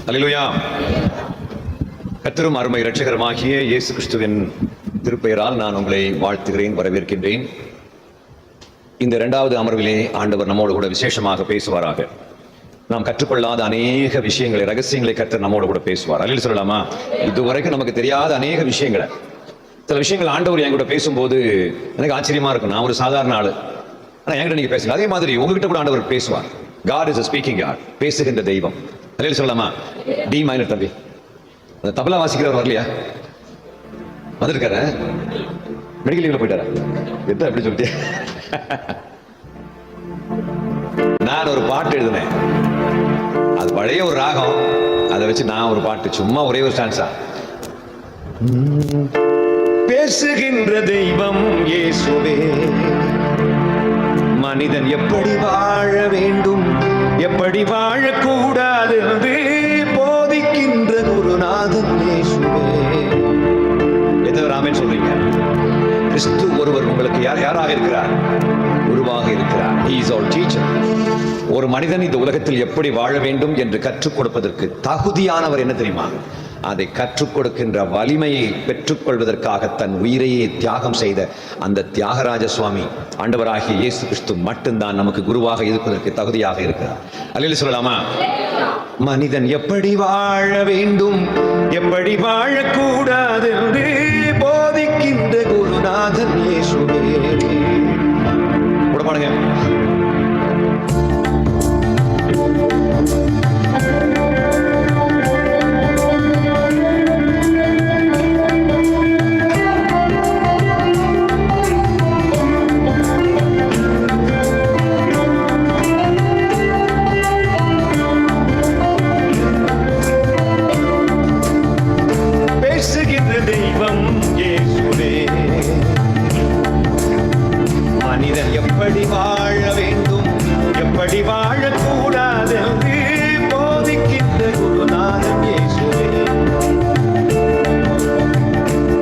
அல்லேலூயா. கர்த்தரும் அருமை இரட்சகருமாகிய இயேசு கிறிஸ்துவின் திருப்பெயரால் நான் உங்களை வாழ்த்துகிறேன், வரவேற்கின்றேன். இந்த இரண்டாவது அமர்விலே ஆண்டவர் நம்மோடு கூட விசேஷமாக பேசுவாராக. நாம் கற்றுக்கொள்ளாத அநேக விஷயங்களை, ரகசியங்களை கர்த்தர் நம்மோடு கூட பேசுவார். அல்லேலூயா சொல்லலாமா? இதுவரைக்கும் நமக்கு தெரியாத அநேக விஷயங்களை, சில விஷயங்கள் ஆண்டவர் என் கூட பேசும்போது எனக்கு ஆச்சரியமா இருக்கும். நான் ஒரு சாதாரண ஆளு, ஆனா என்கிட்ட நீங்க பேசுங்க. அதே மாதிரி உங்ககிட்ட கூட ஆண்டவர் பேசுவார். God is a speaking God, பேசுகின்ற தெய்வம். அல்லேலூயா சொல்லலாமா? டி மைனர் தம்பி, அந்த தபலா வாசிக்கிறவர் வரலையா? வந்திருக்காரு, மெடிக்கல் லீவ்ல போயிட்டாரா? எத்த எப்படி சொல்லிட்டே. நான் ஒரு பாட்டு எழுதினேன், அது பழைய ஒரு ராகம், அதை வச்சு நான் ஒரு பாட்டு, சும்மா ஒரே ஒரு ஸ்டான்ஸா. பேசுகின்ற தெய்வம் இயேசுவே, மனிதன் எப்படி வாழ வேண்டும், எப்படி வாழக்கூடாது என்று போதிக்கின்ற குருநாதன் இயேசுவே. எத்தனை ஆமென் சொல்றீங்க? கிறிஸ்து ஒருவர் உங்களுக்கு யாராக இருக்கிறார்? குருவாக இருக்கிறார். He is our teacher. ஒரு மனிதன் இந்த உலகத்தில் எப்படி வாழ வேண்டும் என்று கற்றுக் கொடுப்பதற்கு தகுதியானவர் என்ன தெரியுமா? அதை கற்றுக் கொடுக்கின்ற வலிமையை பெற்றுக் கொள்வதற்காக தன் உயிரையே தியாகம் செய்த அந்த தியாகராஜ சுவாமி ஆண்டவராகிய இயேசு கிறிஸ்து மட்டும்தான் நமக்கு குருவாக இருப்பதற்கு தகுதியாக இருக்கிறார். அல்லேலூயா சொல்லலாமா? மனிதன் எப்படி வாழ வேண்டும், எப்படி வாழக்கூடாது என்று போதிக்கின்ற குருநாதன் இயேசுவே. கூட பாருங்க. மனிதன் எப்படி வாழ வேண்டும், எப்படி வாழக்கூடாது என்று போதிக்கின்ற குருநாதன் இயேசுவே.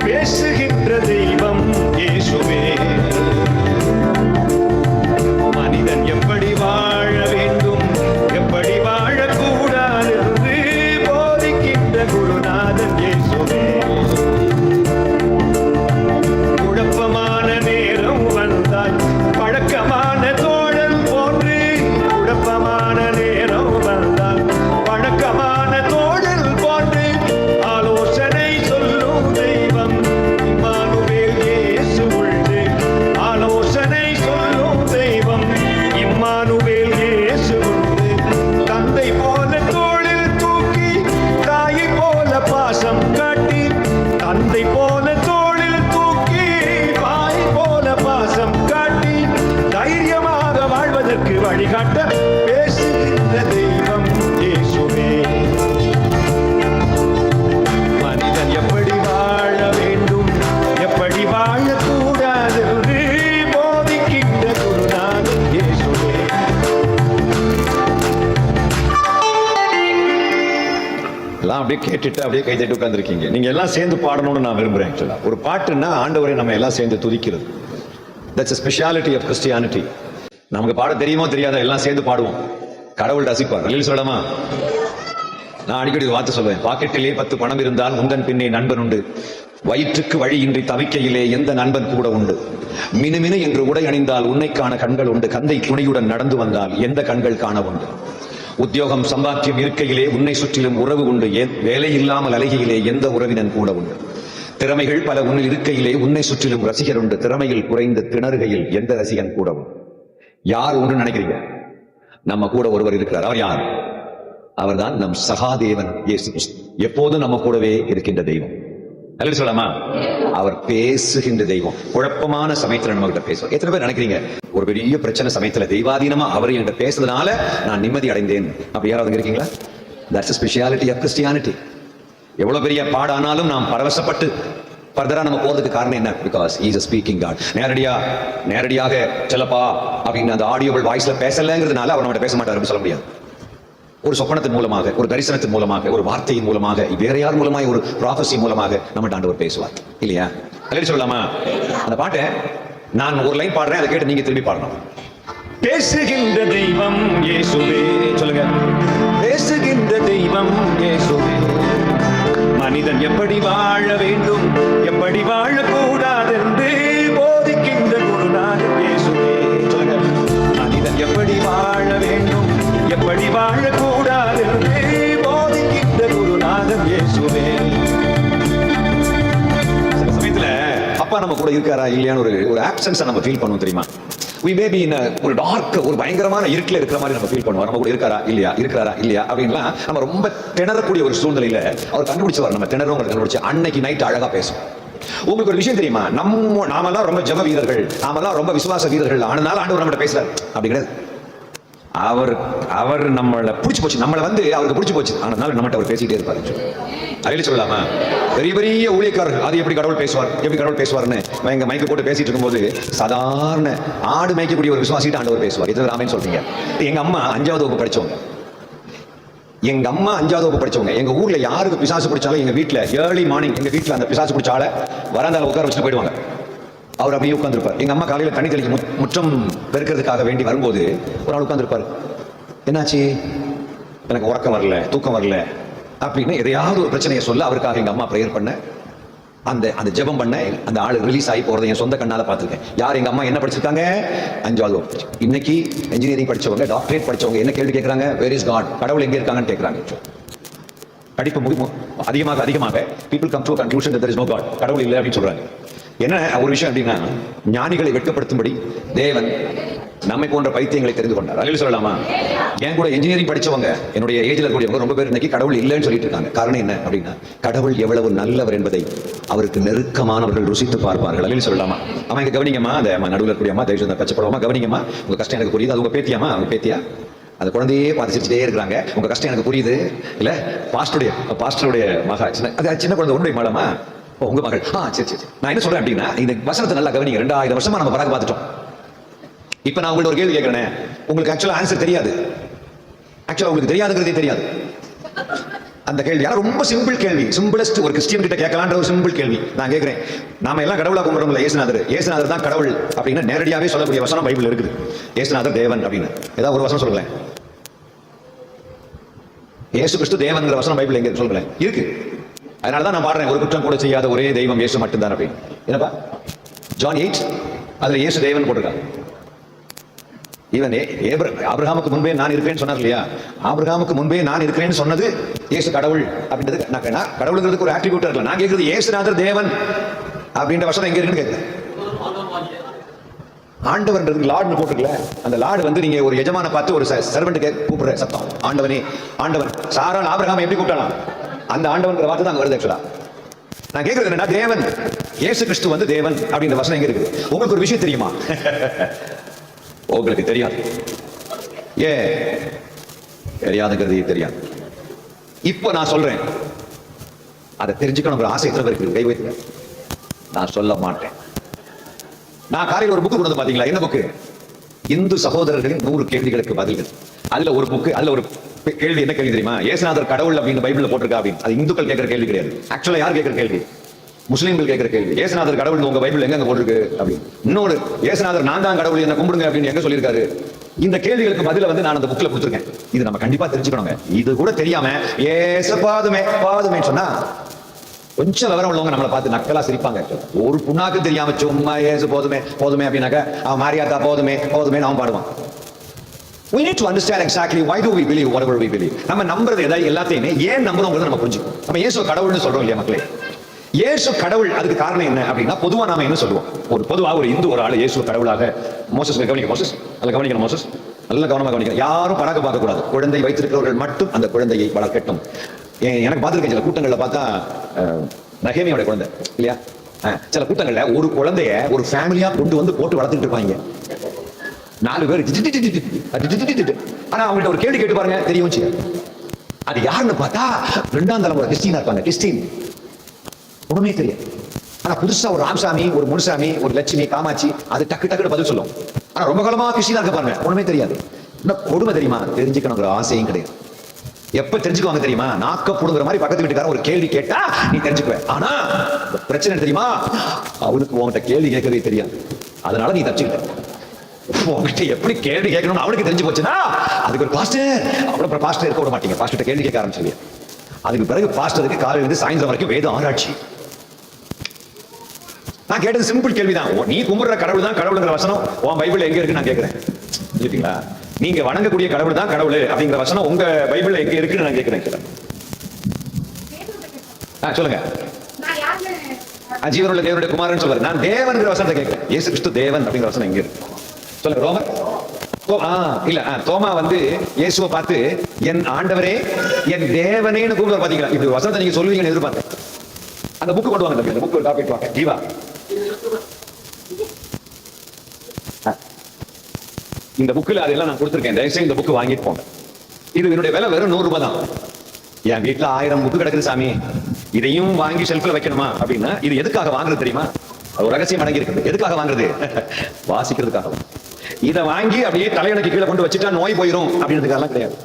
பேசுகின்ற தெய்வம் இயேசுவே, மனிதன் எப்படி வாழ வேண்டும், எப்படி வாழக்கூடாது என்று போதிக்கின்ற குருநாதன் இயேசுவே. குழப்பமான நேரம் வந்தால் பழக்கமான தோழல் போன்று, குழப்பமான நேரம் வந்தால் பழக்கமான தோழல் போன்று ஆலோசனை சொல்லும் தெய்வம் இம்மானுவேல் இயேசு உண்டு. ஆலோசனை சொல்லும் தெய்வம் இம்மானுவேல் இயேசு உண்டு. தந்தை போல தோளில் தூக்கி, தாயை போல பாசம் காட்டி, தந்தை போல தோளில் தூக்கி, தாய் போல பாசம் காட்டி, தைரியமாக வாழ்வதற்கு வழிகாட்ட பேசுகின்ற தெய்வம் இயேசுவே. மனிதன் எப்படி வாழ வேண்டும், எப்படி வாழக்கூடாது என்று போதிக்கின்ற குருநாதன் இயேசுவே. எல்லாம் அப்படியே கேட்டுட்டு அப்படியே கை தட்டி உட்கார்ந்துருக்கீங்க. நீங்க எல்லாம் சேர்ந்து பாடணும்னு நான் விரும்புறேன். ஆக்சுவலா ஒரு பாட்டுன்னா ஆண்டவரை நம்ம எல்லாம் சேர்ந்து துதிக்கிறது. That's a speciality of Christianity. நமக்கு பாட தெரியுமோ தெரியாத எல்லாம் சேர்ந்து பாடுவோம். கடவுள் ரசிப்பார். அல்லேலூயா சொல்லலாமா? நான் அடிக்கடி ஒரு வார்த்தை சொல்வேன், பாக்கெட்டிலே 10 பணம் இருந்தால் உந்தன் பின்னே நண்பன் உண்டு, வயிற்றுக்கு வழியின்றி தவிக்கையிலே எந்த நண்பன் கூட உண்டு, மினுமினு என்று உடை அணிந்தால் உன்னைக்கான கண்கள் உண்டு, கந்தை துணியுடன் நடந்து வந்தால் எந்த கண்கள் காண உண்டு, உத்தியோகம் சம்பாத்தியம் இருக்கையிலே உன்னை சுற்றிலும் உறவு உண்டு, வேலை இல்லாமல் அலைகையிலே எந்த உறவினன் கூட உண்டு, திறமைகள் பல உன்னில் இருக்கையிலே உன்னை சுற்றிலும் ரசிகர் உண்டு, திறமையில் குறைந்து திணறுகையில் எந்த ரசிகன் கூட உண்டு. யார் ஒன்று நினைக்கிறீங்க? நம்ம கூட ஒருவர் இருக்கிறார். அவர் யார்? அவர்தான் நம் சகாதேவன் இயேசு கிறிஸ்து. எப்போதும் நம்ம கூடவே இருக்கின்ற தெய்வம். அல்லேலூயா சொல்லலாமா? அவர் பேசுகின்ற தெய்வம். குழப்பமான சமயத்துல நம்ம கிட்ட பேசுவோம். எத்தனை பேர் நினைக்கிறீங்க ஒரு பெரிய பிரச்சனை சமயத்துல தெய்வாதீனமா அவர் என்கிட்ட பேசுறதுனால நான் நிம்மதி அடைந்தேன்? அப்படி யாராவது இருக்கீங்களா? That's a speciality of Christianity. எவ்வளவு பெரிய பாடானாலும் நாம் பரவசப்பட்டு ஃபர்தரா நம்ம போறதுக்கு காரணம் என்ன? Because he is a speaking God. நேரடியாக செல்லப்பா அப்படின்னு அந்த ஆடியோபிள் வாய்ஸ்ல பேசலங்கிறதுனால அவர் நம்மகிட்ட பேச மாட்டார் அப்படின்னு சொல்ல முடியாது. ஒரு சொப்பனத்தின் மூலமாக, ஒரு தரிசனத்தின் மூலமாக, ஒரு வார்த்தையின் மூலமாக, வேற யார் மூலமாக, ஒரு ப்ராஃபஸி மூலமாக நம்ம ஆண்டவர் பேசுவார் இல்லையா? அல்லேலூயா சொல்லலாமா? அந்த பாட்டை நான் ஒரு லைன் பாடுறேன், அதை கேட்டு நீங்க திரும்பி பாடணும். பேசுகின்ற தெய்வம் இயேசுவே. சொல்லுங்க. பேசுகின்ற தெய்வம் தெய்வம் இயேசுவே. மனிதன் எப்படி வாழ வேண்டும், எப்படி வாழக்கூடாது என்று போதிக்கின்ற குருநாதன் இயேசுவே. சொல்லுங்க, மனிதன் எப்படி வாழ வேண்டும், எப்படி வாழக்கூடாது என்று போதிக்கின்ற குருநாதன் இயேசுவே. சில சமயத்துல அப்பா நம்ம கூட இருக்காரா இல்லையான்னு ஒரு ஆப்சன்ஸை நம்ம ஃபீல் பண்ணுவோம் தெரியுமா? we may be in ஒரு டார்க், ஒரு பயங்கரமான இருட்டில் இருக்கிற மாதிரி நம்ம ஃபீல் பண்ணுவோம். நம்ம கூட இருக்காரா இல்லையா அப்படின்லாம் நம்ம ரொம்ப திணறக்கூடிய ஒரு சூழ்நிலையில அவர் கண்டுபிடிச்சவர். நம்ம திணறவங்க கண்டுபிடிச்சு அன்னைக்கு நைட் அழகா பேசும். உங்களுக்கு ஒரு விஷயம் தெரியுமா? நாமெல்லாம் ரொம்ப ஜெப வீரர்கள், நாமெல்லாம் ரொம்ப விசுவாச வீரர்கள், ஆனாலும் ஆண்டவர் நம்மகிட்ட பேசுறாரு அப்படி கிடையாது. அவர் நம்மளை பிடிச்சி போச்சு, நம்மளை அவருக்கு பிடிச்சி போச்சு, அதனால நம்மகிட்ட அவர் பேசிட்டே இருப்பாரு. அதில் சொல்லலாமா? பெரிய பெரிய ஊழியக்காரர்கள் அது எப்படி கடவுள் பேசுவார்னு எங்க மைக்கு போட்டு பேசிட்டு இருக்கும்போது சாதாரண ஆடு மேய்க்கக்கூடிய ஒரு விசுவாசிட்டு ஆண்டவர் பேசுவார். எது ராமேன்னு சொல்றீங்க? எங்க அம்மா 5வது வகுப்பு படிச்சவங்க. எங்க ஊர்ல யாருக்கு பிசாசு பிடிச்சாலும் எங்க வீட்டுல ஏர்லி மார்னிங் எங்க வீட்டுல அந்த பிசாசு பிடிச்சால வராந்தால உட்கார வச்சுட்டு போயிடுவாங்க. அவர் அப்படியே உட்கார்ந்துருப்பார். எங்க அம்மா காலையில தண்ணி தெளிக்க முற்றம் பெருக்கிறதுக்காக வேண்டி வரும்போது ஒரு ஆள் உட்கார்ந்துருப்பார். என்னாச்சு? எனக்கு உறக்கம் வரல, தூக்கம் வரல அப்படின்னு எதையாவது ஒரு பிரச்சனையை சொல்ல அவருக்காக எங்க அம்மா பிரேயர் பண்ண, அந்த ஜெபம் பண்ண, அந்த ஆள் ரிலீஸ் ஆகி போறதை என் சொந்த கண்ணால பார்த்திருக்கேன். யார்? எங்க அம்மா என்ன படிச்சிருக்காங்க? 5வது வகுப்பு. இன்னைக்கு இன்ஜினியரிங் படிச்சவங்க, டாக்டரேட் படிச்சவங்க என்ன கேள்வி கேட்கறாங்க? Where is God? கடவுள் எங்க இருக்காங்கன்னு கேட்கறாங்க. படிப்பு அதிகமாக people come to a conclusion that there is no God. கடவுள் இல்லை அப்படின்னு சொல்றாங்க. என்ன ஒரு விஷயம் அப்படின்னா, ஞானிகளை வெட்கப்படுத்தும்படி தேவன் நம்மை போன்ற பைத்தியங்களை தெரிந்து கொண்டார். அதில் சொல்லலாமா? என் கூட இன்ஜினியரிங் படிச்சவங்க, என்னுடைய ஏஜ்ல இருக்கக்கூடியவங்க ரொம்ப பேர் இன்னைக்கு கடவுள் இல்லைன்னு சொல்லிட்டு இருக்காங்க. காரணம் என்ன அப்படின்னா, கடவுள் எவ்வளவு நல்லவர் என்பதை அவருக்கு நெருக்கமானவர்கள் ருசித்து பார்ப்பார்கள். அதில் சொல்லலாமா? அம்மா இங்க கவனிங்கம்மா, அந்த நடுவில் இருக்கக்கூடிய அம்மா தயவு செய்து பச்சைப்படமா கவனிங்கம்மா, உங்க கஷ்டம் எனக்கு புரியுது. அது உங்க பேத்தியாமா? அவங்க பேத்தியா? அந்த குழந்தையே பார்த்து சிரிச்சுட்டே இருக்கிறாங்க. உங்க கஷ்டம் எனக்கு புரியுது. இல்ல பாஸ்டருடைய மகா, சின்ன குழந்தை உன்னுடைய மகளமா? உங்க மகள்? சரி. நான் என்ன சொல்றேன் அப்படின்னா, இந்த வசனத்தை நல்லா கவனிங்க. 2000 வருஷமா நம்ம பராக பார்த்துட்டோம். இப்ப நான் உங்கள்ட்ட ஒரு கேள்வி கேட்கிறேன். உங்களுக்கு ஆக்சுவலா ஆன்சர் தெரியாது. உங்களுக்கு தெரியாதுங்கிறதே தெரியாது. அந்த கேள்வி ரொம்ப சிம்பிள் கேள்வி, சிம்பிளஸ்ட் ஒரு கிறிஸ்டியன் கிட்ட கேட்கலான்ற ஒரு சிம்பிள் கேள்வி நான் கேட்கிறேன். நாம எல்லாம் கடவுளா கும்பிடுறோம்ல, இயேசுநாதர் தான் கடவுள் அப்படின்னு நேரடியாவே சொல்லக்கூடிய வசனம் பைபிள் இருக்குது. இயேசுநாதர் தேவன் அப்படின்னு ஏதாவது ஒரு வசனம் சொல்லுங்களேன். இயேசு கிறிஸ்து தேவன்ங்கிற வசனம் பைபிள் எங்க சொல்லுங்களேன்? இருக்கு. அதனாலதான் நான் பாடுறேன், ஒரு குற்றம் கூட செய்யாத ஒரே தெய்வம் இயேசு மட்டும்தான் அப்படின்னு. என்னப்பா? ஜான் 8 அதுல இயேசு தேவன் போட்டிருக்காங்க. ஈவன் ஆபிரகாமுக்கு முன்பே நான் இருக்கிறேன்னு சொன்னார் இல்லையா? ஆபிரகாமுக்கு முன்பே நான் இருக்கிறேன்னு சொன்னது இயேசு கடவுள் அப்படின்றது. நான் கடவுளுங்கிறதுக்கு ஒரு ஆட்ரிபியூட் இருக்கல. நான் கேட்கறது இயேசுநாதர் தேவன் அப்படின்ற வசனம் எங்க இருக்குன்னு கேட்கிறேன். ஆண்டவன்றது லார்ட்னு போட்டுக்கல. அந்த லார்டு நீங்க ஒரு எஜமான பார்த்து ஒரு சர்வெண்ட் கூப்பிடுற சத்தம், ஆண்டவனே ஆண்டவன். சாரால் ஆபிரகாம் எப்படி கூப்பிடலாம்? அந்த ஆண்டவன் வார்த்தை தான் அங்க வருது. ஆக்சுவலா நான் கேட்கறது என்னன்னா, தேவன் இயேசு கிறிஸ்து தேவன் அப்படின்ற வசனம் எங்க இருக்கு? உங்களுக்கு ஒரு விஷயம் தெரியுமா? உங்களுக்கு தெரியாது. தெரியாதுங்கிறதே தெரியாது. இப்ப நான் சொல்றேன், அதை தெரிஞ்சுக்கணும் ஆசை எத்தனை பேருக்கு? கை வைத்து. நான் சொல்ல மாட்டேன். நான் காலையில் ஒரு புக்கு கொண்டு வந்து பாத்தீங்களா? என்ன புக்கு? இந்து சகோதரர்களின் 100 கேள்விகளுக்கு பதில்கள். அதுல ஒரு புக்கு, அதுல ஒரு கேள்வி. என்ன கேள்வி தெரியுமா? இயேசுநாதர் கடவுள் அப்படின்னு பைபிள்ல போட்டிருக்கா அப்படின்னு. அது இந்துக்கள் கேட்கிற கேள்வி கிடையாது. ஆக்சுவலா யார் கேட்கிற கேள்வி? முஸ்லீம்கள் கேட்கிற கேள்வி. இயேசுநாதர் கடவுள் உங்க பைபிள் எங்க போட்டிருக்கு அப்படின்னு. இன்னொரு, இயேசுநாதர் நான் தான் கடவுள் என்ன கும்பிடுங்க அப்படின்னு எங்க சொல்லியிருக்காரு? இந்த கேள்விகளுக்கு பதில நான் அந்த புக்ல கொடுத்துருக்கேன். இது நம்ம கண்டிப்பா தெரிஞ்சுக்கணுங்க. இது கூட தெரியாம ஏசு பாதுமே சொன்னா கொஞ்சம் விவரம் உள்ளவங்க நம்மளை பார்த்து நக்கலா சிரிப்பாங்க. ஒரு புண்ணாக்கு தெரியாம சும்மா ஏசு போதுமே அப்படின்னாக்க அவன் மாரியாத்தா போதுமே அவன் பாடுவான். We need to understand exactly why do we believe whatever we believe. நம்ம நம்புறது எல்லாத்தையுமே ஏன் நம்புறோம்ங்கறத நம்ம புரிஞ்சுக்கணும். நம்ம இயேசு கடவுள்னு சொல்றோம் இல்லையா மக்களே? இயேசு கடவுள், அதுக்கு காரணம் என்ன அப்படின்னா, பொதுவா நாம என்ன சொல்லுவோம்? பொதுவா ஒரு இந்து ஒரு ஆளு இயேசு கடவுளாக, மோசஸ் கவனிக்கணும், மோசஸ் நல்ல கவனமாக கவனிக்கணும். யாரும் பழக்க பார்க்க கூடாது. குழந்தை வைத்திருக்கிறவர்கள் மட்டும் அந்த குழந்தையை வளர்க்கட்டும். எனக்கு பார்த்துருக்கேன் சில கூட்டங்கள்ல பார்த்தா, நகேமியோட குழந்தை இல்லையா, சில கூட்டங்கள்ல ஒரு குழந்தைய ஒரு ஃபேமிலியா கொண்டு வந்து போட்டு வளர்த்துட்டு இருப்பாங்க. 4 பேர். ஆனா அவங்கள்ட்ட ஒரு கேள்வி கேட்டு பாருங்க, தெரியும். அது யாருன்னு பார்த்தா 2ஆம் தலைமுறை கிறிஸ்டினா இருப்பாங்க. கிறிஸ்டின் ஒண்ணுமே தெரியாது. ஆனா புதுசா ஒரு ராமசாமி, ஒரு முனுசாமி, ஒரு லட்சுமி, காமாட்சி, அது டக்கு பதில் சொல்லும். ஆனா ரொம்ப காலமா கிறிஸ்டினா இருக்க பாருங்க, ஒண்ணுமே தெரியாது. இன்னும் கொடுமை தெரியுமா? தெரிஞ்சுக்கணுங்கிற ஆசையும் கிடையாது. எப்ப தெரிஞ்சுக்குவாங்க தெரியுமா? நாக்க புடுங்குற மாதிரி பக்கத்து வீட்டுக்காரன் ஒரு கேள்வி கேட்டா நீ தெரிஞ்சுக்குவ. ஆனா பிரச்சனை தெரியுமா? அவனுக்கு உன்கிட்ட கேள்வி கேட்கவே தெரியாது. அதனால நீ தப்பிச்சுக்கிட்ட. உங்ககிட்ட எப்படி கேள்வி கேட்கணும்னு அவனுக்கு தெரிஞ்சு போச்சுன்னா அதுக்கு ஒரு பாஸ்டர், அவ்வளவு பாஸ்டர் இருக்க விட மாட்டீங்க. பாஸ்டர் கேள்வி கேட்க ஆரம்பிச்சு அதுக்கு பிறகு பாஸ்டருக்கு காலையில இருந்து சாயந்தரம் வரைக்கும் வேத ஆராய்ச்சி. நான் கேட்டது சிம்பிள் கேள்விதான். நீ கும்பிடுற கடவுள் தான் கடவுளுங்கிற வசனம் உன் பைபிள் எங்க இருக்கு நான் கேட்கிறேன். இல்லைங்களா? நீங்க வணங்கக்கூடிய கடவுள் தான் கடவுள் அப்படிங்கிற வசனம் உங்க பைபிள் எங்க இருக்குன்னு நான் கேட்கிறேன். சொல்லுங்க. ஜீவனுள்ள தேவனுடைய குமாரன் சொல்றாரு. நான் தேவன்கிற வசனத்தை கேட்கிறேன். இயேசு கிறிஸ்து தேவன் அப்படிங்கிற வசனம் எங்க இருக்கு சொல்லுங்க. ரோமர் இல்ல தோமா வந்து இயேசுவை பார்த்து என் ஆண்டவரே என் தேவனேன்னு கூப்பிடுவார். பாத்தீங்களா? இப்படி வசனத்தை நீங்க சொல்லுவீங்கன்னு எதிர்பார்த்தேன். அந்த புக்கு கொண்டு வாங்க. அந்த புக்கு ஒரு காப்பி வாங்க. ஜீவா இந்த புக்கில் அதெல்லாம் நான் கொடுத்துருக்கேன். தயவுசெய்து இந்த புக்கு வாங்கிட்டு போங்க. இது என்னுடைய விலை வெறும் 100 ரூபாய் தான். என் வீட்டுல 1000 புக்கு கிடக்குது சாமி, இதையும் வாங்கி ஷெல்ஃப்ல வைக்கணுமா அப்படின்னா இது எதுக்காக வாங்குறது தெரியுமா? ஒரு ரகசியம் அடங்கி இருக்குது. எதுக்காக வாங்குறது? வாசிக்கிறதுக்காக. இதை வாங்கி அப்படியே தலையணைக்கு கீழே கொண்டு வச்சுட்டா நோய் போயிடும் அப்படின்றதுக்காக கிடையாது.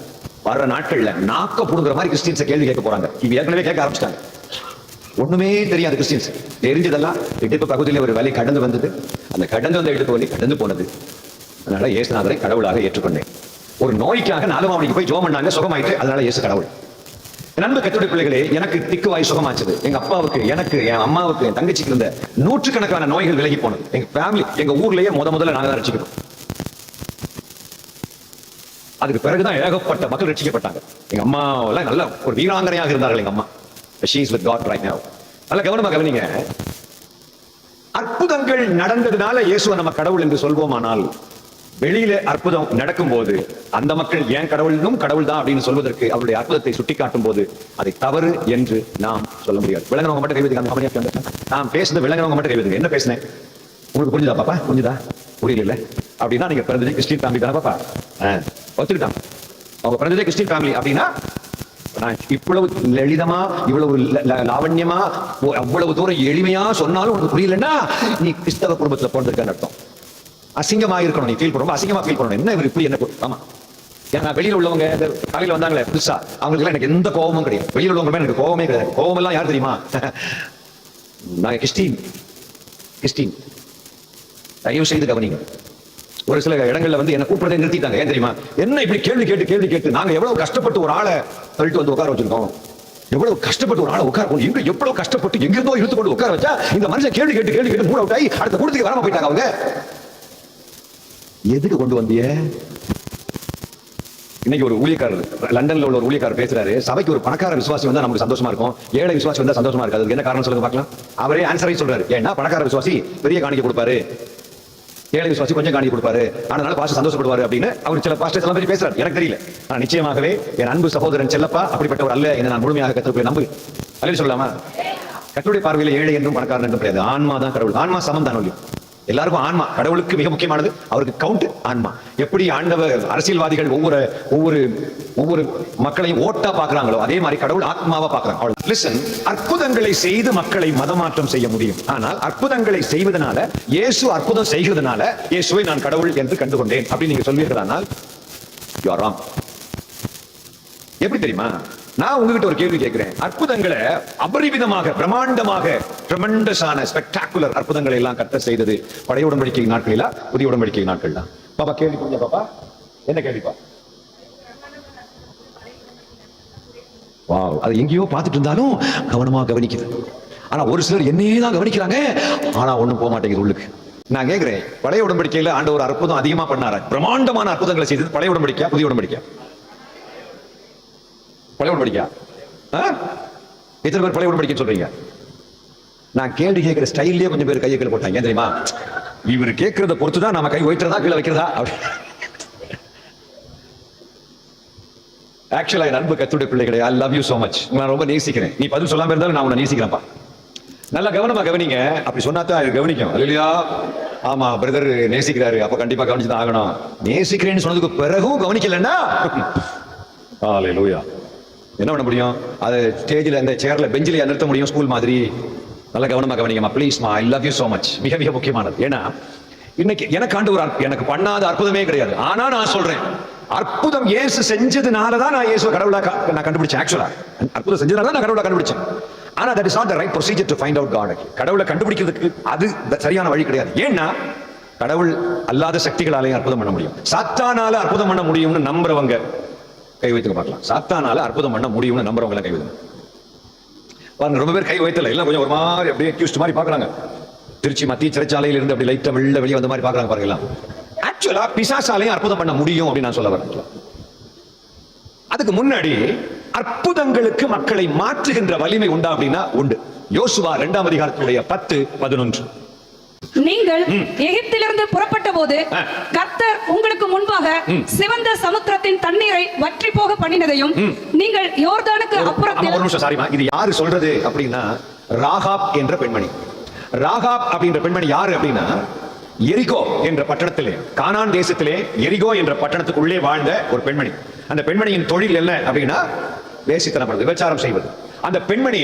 வர்ற நாட்கள்ல நாக்க புடுங்குற மாதிரி கிறிஸ்டியன்ஸை கேள்வி கேட்க போறாங்க. இவ ஏற்கனவே கேட்க ஆரம்பிச்சிட்டாங்க. ஒண்ணுமே தெரியாது கிறிஸ்டியன்ஸ். தெரிஞ்சதெல்லாம் இடுப்பு பகுதியில ஒரு வலி கடந்து வந்தது. அந்த கடந்து வந்த இடுப்பு வலி கடந்து போனது. அதனால இயேசுநாதரை கடவுளாக ஏற்றுக்கொண்டேன். ஒரு நோய்க்காக 4 மணிக்கு போய் ஜெபம் பண்ணாங்க, சுகமாயிட்டு. அதனால இயேசு கடவுள். நண்பு கர்த்தருடைய பிள்ளைகளே, எனக்கு திக்குவாய் சுகமாச்சது. எங்க அப்பாவுக்கு, எனக்கு, என் அம்மாவுக்கு, என் தங்கச்சிக்கு இருந்த நூற்றுக்கணக்கான நோய்கள் விலகி போனது. எங்க ஃபேமிலி, எங்க ஊர்லயே முதல்ல நாங்க தான் ரட்சிக்கிறோம். அதுக்கு பிறகுதான் ஏகப்பட்ட மக்கள் ரட்சிக்கப்பட்டாங்க. எங்க அம்மா எல்லாம் நல்ல ஒரு வீராங்கனையாக இருந்தார்கள். எங்க அம்மா she is with God right now. நல்ல கவனமா கவனிங்க. அற்புதங்கள் நடந்ததுனால இயேசுவை நம்ம கடவுள் என்று சொல்வோமானால், வெளியில அற்புதம் நடக்கும் போது அந்த மக்கள் ஏன் கடவுளும் கடவுள் தான் அப்படின்னு சொல்வதற்கு அவருடைய அற்புதத்தை சுட்டிக்காட்டும் போது அதை தவறு என்று நாம் சொல்ல முடியாது. விளங்குறவங்க மட்டும் கைவிடுங்க. நான் பேசுறது விளங்குறவங்க மட்டும் கைவிடுங்க. என்ன பேசினேன் உங்களுக்கு புரிஞ்சுதா பாப்பா? புரிஞ்சுதா? புரியல அப்படின்னா நீங்க பிறந்ததே கிறிஸ்டியன் ஃபேமிலி தானே பாப்பா? ஒத்துக்கிட்டாங்க. அவங்க பிறந்ததே கிறிஸ்டியன் ஃபேமிலி அப்படின்னா இவ்வளவு லலிதமா, இவ்வளவு லாவண்யமா, அவ்வளவு தூரம் எளிமையா சொன்னாலும் உனக்கு புரியலன்னா நீ கிறிஸ்தவ குடும்பத்துல பிறந்திருக்கான்னு அர்த்தம். அசிங்கமா இருக்கணும். நீ ஃபீல் பண்ணணும், அசிங்கமா ஃபீல் பண்ணணும். என்ன இவர் இப்படி என்ன? ஆமா, ஏன்னா வெளியில உள்ளவங்க காலையில வந்தாங்களே புதுசா, அவங்களுக்கு எனக்கு எந்த கோபமும் கிடையாது. வெளியில உள்ளவங்க எனக்கு கோபமே கிடையாது. கோபம் எல்லாம் யார் தெரியுமா? நான் கிறிஸ்டின். தயவு செய்து கவனிங்க. ஒரு சில இடங்கள்ல வந்து என்ன கூப்பிடுறதை நிறுத்திட்டாங்க. ஏன் தெரியுமா? என்ன இப்படி கேள்வி கேட்டு நாங்க எவ்வளவு கஷ்டப்பட்டு ஒரு ஆளை தள்ளிட்டு வந்து உட்கார வச்சிருக்கோம். எவ்வளவு கஷ்டப்பட்டு ஒரு ஆளை உட்கார எங்க எவ்வளவு கஷ்டப்பட்டு எங்கிருந்தோ இழுத்து கொண்டு உட்கார வச்சா இந்த மனுஷன் கேள்வி கேட்டு மூட விட்டாய் அடுத்த கூட்டத்துக்கு வராம போயிட்டாங்க. அவங்க எதுக்கு கொண்டு வந்திய? இன்னைக்கு ஒரு ஊழியக்காரர், லண்டன்ல உள்ள ஒரு ஊழியக்காரர் பேசுறாரு. சபைக்கு ஒரு பணக்கார விசுவாசி வந்தா நமக்கு சந்தோஷமா இருக்கும், ஏழை விசுவாசி வந்தா சந்தோஷமா இருக்காது. என்ன காரணம் சொல்லுங்க பார்க்கலாம். அவரே ஆன்சரை சொல்றாரு. ஏன்னா பணக்கார விசுவாசி பெரிய காணிக்கை கொடுப்பாரு, ஏழை விசுவாசி கொஞ்சம் காணிக்கை கொடுப்பாரு, அதனால பாஸ்டர் சந்தோஷப்படுவாரு அப்படின்னு அவர் சில பாஸ்டர்ஸ் எல்லாம் பத்தி பேசுறாரு. எனக்கு தெரியல. ஆனா நிச்சயமாகவே என் அன்பு சகோதரன் செல்லப்பா அப்படிப்பட்டவர் அல்ல என்று நான் முழுமையாக கற்றுக்கொள்ள நம்பு. அல்ல சொல்லலாமா? கர்த்தருடைய பார்வையில ஏழை என்றும் பணக்காரன் என்றும் கிடையாது. ஆன்மா தான் கடவுள். ஆன்மா சமம் தான். எல்லாருக்கும் ஆன்மா. கடவுளுக்கு மிக முக்கியமானது அவருக்கு கவுண்ட் ஆன்மா. எப்படி ஆண்டவர் அரசியல்வாதிகள் ஒவ்வொரு மக்களையும் ஓட்டா பாக்குறாங்களோ அதே மாதிரி கடவுள் ஆத்மாவா பாக்குறாங்க. லிசன், அற்புதங்களை செய்து மக்களை மதமாற்றம் செய்ய முடியும். ஆனால் அற்புதங்களை செய்வதனால, இயேசு அற்புதம் செய்கிறதுனால இயேசுவை நான் கடவுள் என்று கண்டுகொண்டேன் அப்படின்னு நீங்க சொல்வீர்களானால் you are wrong. எப்படி தெரியுமா? நான் உங்ககிட்ட ஒரு கேள்வி கேட்கிறேன். அற்புதங்களை அபரிவிதமாக, பிரம்மாண்டமாக, ட்ரெமெண்டஸான ஸ்பெக்டாகுலர் அற்புதங்களை எல்லாம் கர்த்தர் செய்தது பழைய உடன்படிக்கை நாட்களிலா புதிய உடன்படிக்கை நாட்களா? பாப்பா கேள்வி புரிஞ்சா பாப்பா? என்ன கேள்விப்பா? வாவ், அது எங்கேயோ பார்த்துட்டு இருந்தாலும் கவனமா கவனிக்குது. ஆனா ஒரு சிலர் என்னையே தான் கவனிக்கிறாங்க, ஆனா ஒண்ணும் போக மாட்டேங்குது உள்ளுக்கு. நான் கேட்கிறேன், பழைய உடன்படிக்கையில ஆண்டவர் அற்புதம் அதிகமா பண்ணாரு, பிரம்மாண்டமான அற்புதங்களை செய்தது பழைய உடன்படிக்கா புதிய உடன்படிக்கா? பழைய உடன்படிக்கா? எத்தனை பேர் பழைய உடன்படிக்கை சொல்றீங்க? நான் கேள்வி கேட்கிற ஸ்டைல்லே கொஞ்சம் பேர் கையை கீழே போட்டாங்க. ஏன் தெரியுமா? இவர் கேட்கறத பொறுத்துதான் நாம கை வைக்கிறதா கீழே வைக்கிறதா. ஆக்சுவலா என் அன்பு கர்த்தருடைய பிள்ளைகளே, I love you so much. நான் ரொம்ப நேசிக்கிறேன். நீ பதில் சொல்லாம இருந்தாலும் நான் உன்னை நேசிக்கிறேன்ப்பா. நல்லா கவனமா கவனிங்க. அப்படி சொன்னாதான் கவனிக்கும் இல்லையா? ஆமா பிரதர் நேசிக்கிறாரு, அப்ப கண்டிப்பா கவனிச்சுதான் ஆகணும். நேசிக்கிறேன்னு சொன்னதுக்கு பிறகும் கவனிக்கலன்னா ஹல்லேலூயா, என்ன பண்ண முடியும்? அது ஸ்டேஜில் இந்த சேர்ல பெஞ்சில் நிறுத்த முடியும் ஸ்கூல் மாதிரி? நல்ல கவனமா கவனிங்கம்மா ப்ளீஸ்மா. I love you so much. மிக மிக முக்கியமானது. ஏன்னா இன்னைக்கு எனக்கு ஆண்டு ஒரு எனக்கு பண்ணாத அற்புதமே கிடையாது. ஆனா நான் சொல்றேன், அற்புதம் இயேசு செஞ்சதுனாலதான் நான் இயேசுவை கடவுளா நான் கண்டுபிடிச்சேன். ஆக்சுவலா அற்புதம் செஞ்சதுனால நான் கடவுளா கண்டுபிடிச்சேன். ஆனா that is not the right procedure to find out God. கடவுளை கண்டுபிடிக்கிறதுக்கு அது சரியான வழி கிடையாது. ஏன்னா கடவுள் அல்லாத சக்திகளாலையும் அற்புதம் பண்ண முடியும். சாத்தானால அற்புதம் பண்ண முடியும்னு நம்புறவங்க கை வைத்து பார்க்கலாம். சாத்தானால அற்புதம் பண்ண முடியும்னு நம்புறவங்க கை வைத்து பாருங்க. ரொம்ப பேர் கை வைத்தல, எல்லாம் கொஞ்சம் ஒரு மாதிரி அப்படியே கியூஸ்ட் மாதிரி பாக்குறாங்க. திருச்சி மத்திய சிறைச்சாலையில இருந்து அப்படி லைட்டா வெளியே வந்த மாதிரி பாக்குறாங்க பாருங்க. ஆக்சுவலா பிசாசாலையும் அற்புதம் பண்ண முடியும் அப்படின்னு நான் சொல்ல வரேன். அதுக்கு முன்னாடி அற்புதங்களுக்கு மக்களை மாற்றுகின்ற வலிமை உண்டா அப்படின்னா உண்டு. யோசுவா 2ஆம் அதிகாரத்துடைய 10-11. நீங்கள் எகிப்திலிருந்து புறப்பட்ட போது கர்த்தர் உங்களுக்கு முன்பாக சிவந்த சமுத்திரத்தின் தண்ணீரை வற்றி போக பண்ணினதையும் நீங்கள் யோர்தானுக்கு அப்புறத்தில். ஒரு நிமிஷம், சாரிமா, இது யாரு சொல்றது அப்படின்னா ராகாப் என்ற பெண்மணி. ராகாப் அப்படின்ற பெண்மணி யாரு அப்படின்னா எரிகோ என்ற பட்டணத்திலே, கானான் தேசத்திலே எரிகோ என்ற பட்டணத்துக்குள்ளே வாழ்ந்த ஒரு பெண்மணி. அந்த பெண்மணியின் தொழில் என்ன அப்படின்னா வேசித்தனம் பண்ணுறது, விபச்சாரம் செய்வது. அந்த பெண்மணி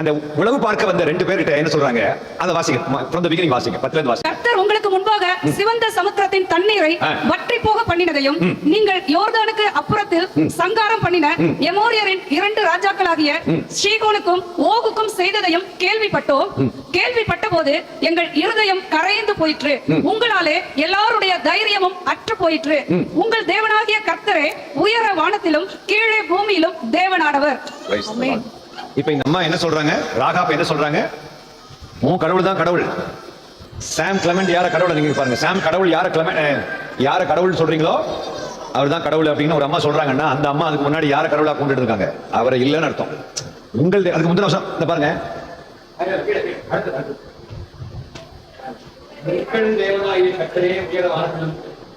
அந்த உளவு பார்க்க வந்த 2 பேர்கிட்ட என்ன சொல்றாங்க, அதை வாசிங்க, from the beginning வாசிங்க, 10ல இருந்து வாசிங்க. கர்த்தர் உங்களுக்கு முன்பாக சிவந்த சமுத்திரத்தின் தண்ணீரை வற்றி போக பண்ணினதையும் நீங்கள் யோர்தானுக்கு அப்புறத்தில் சங்காரம் பண்ணின எமோரியரின் 2 ராஜாக்களாகிய சீகோனுக்கும் ஓகுக்கும் செய்ததையும் கேள்விப்பட்டோம். கேள்விப்பட்ட போது எங்கள் இருதயம் கரைந்து போயிற்று, உங்களாலே எல்லாருடைய தைரியமும் அற்று போயிற்று. உங்கள் தேவனாகிய கர்த்தரே உயர வானத்திலும் கீழே பூமியிலும் தேவனானவர். இப்ப இந்த அம்மா என்ன சொல்றாங்க, ராகாப் என்ன சொல்றாங்க, உன் கடவுள் தான் கடவுள். சாம் கிளமெண்ட் யார கடவுள் நீங்க பாருங்க. சாம் கடவுள் யார கடவுள் சொல்றீங்களோ அவர் தான் கடவுள் அப்படின்னு ஒரு அம்மா சொல்றாங்கன்னா, அந்த அம்மா அதுக்கு முன்னாடி யார கடவுளா கொண்டுட்டு இருக்காங்க, அவரை இல்லைன்னு அர்த்தம். உங்கள் அதுக்கு முந்தின வருஷம் இந்த பாருங்க,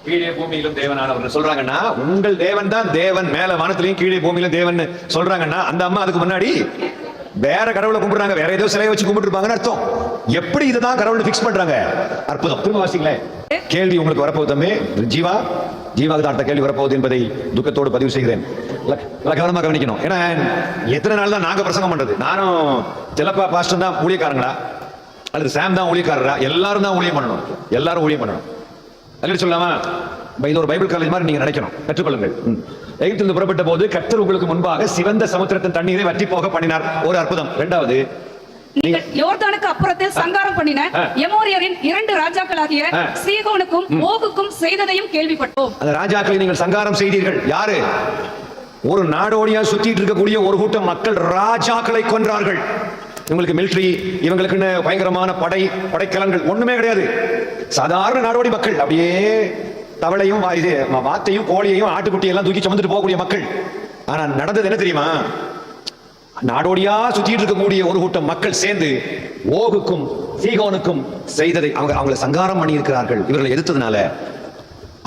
கீழே பூமியிலும் தேவனானவர் சொல்றாங்கன்னா, உங்கள் தேவன் தான் தேவன், மேல வானத்திலையும் கீழே பூமியிலும் தேவன் சொல்றாங்கன்னா, அந்த அம்மா அதுக்கு முன்னாடி வேற கடவுளை கும்பிடுறாங்க, வேற ஏதோ சிலையை வச்சு கும்பிட்டு இருப்பாங்கன்னு அர்த்தம். எப்படி இதுதான் கடவுளை பிக்ஸ் பண்றாங்க? அற்புதம். திரும்ப வாசிங்களேன். கேள்வி உங்களுக்கு வரப்போகுது ஜீவாவுக்கு அடுத்த கேள்வி வரப்போகுது என்பதை துக்கத்தோடு பதிவு செய்கிறேன். கவனமா கவனிக்கணும். ஏன்னா எத்தனை நாள் தான் நாங்க பிரசங்கம் பண்றது? நானும் செல்லப்பா பாஸ்டர் தான் ஊழியக்காரங்களா அல்லது சாம் தான் ஊழியக்காரரா? எல்லாரும் தான் ஊழியம் பண்ணணும், எல்லாரும் ஊழியம் பண்ணணும். சொல்லாமா, இது ஒரு பைபிள் காலேஜ் மாதிரி நீங்க நினைக்கணும், கற்றுக்கொள்ளுங்கள். எகிப்திலிருந்து புறப்பட்ட போது கர்த்தர் உங்களுக்கு முன்பாக சிவந்த சமுத்திரத்தின் தண்ணீரை வற்றி போக பண்ணினார், ஒரு அற்புதம். 2வது, நீங்கள் யோர்தானுக்கு அப்புறத்தில் சங்காரம் பண்ணின எமோரியரின் 2 ராஜாக்களாகிய சீகோனுக்கும் ஓகுக்கும் செய்ததையும் கேள்விப்பட்டோம். அந்த ராஜாக்களை நீங்கள் சங்காரம் செய்தீர்கள். யாரு? ஒரு நாடோடியா சுத்திட்டு இருக்கக்கூடிய ஒரு கூட்டம் மக்கள் ராஜாக்களை கொன்றார்கள். இவங்களுக்கு மிலிட்டரி, இவங்களுக்குன்னு பயங்கரமான படைக்கலங்கள் ஒண்ணுமே கிடையாது. சாதாரண நாடோடி மக்கள், அப்படியே தவளையும் வாத்தையும் கோழியையும் ஆட்டுக்குட்டியும் எல்லாம் தூக்கி சுமந்துட்டு போகக்கூடிய மக்கள். ஆனா நடந்தது என்ன தெரியுமா? நாடோடியா சுத்திட்டு இருக்கக்கூடிய ஒரு கூட்டம் மக்கள் சேர்ந்து ஓகுக்கும் சீகோனுக்கும் செய்ததை அவங்களை சங்காரம் பண்ணி இருக்கிறார்கள், இவர்களை எதிர்த்ததுனால.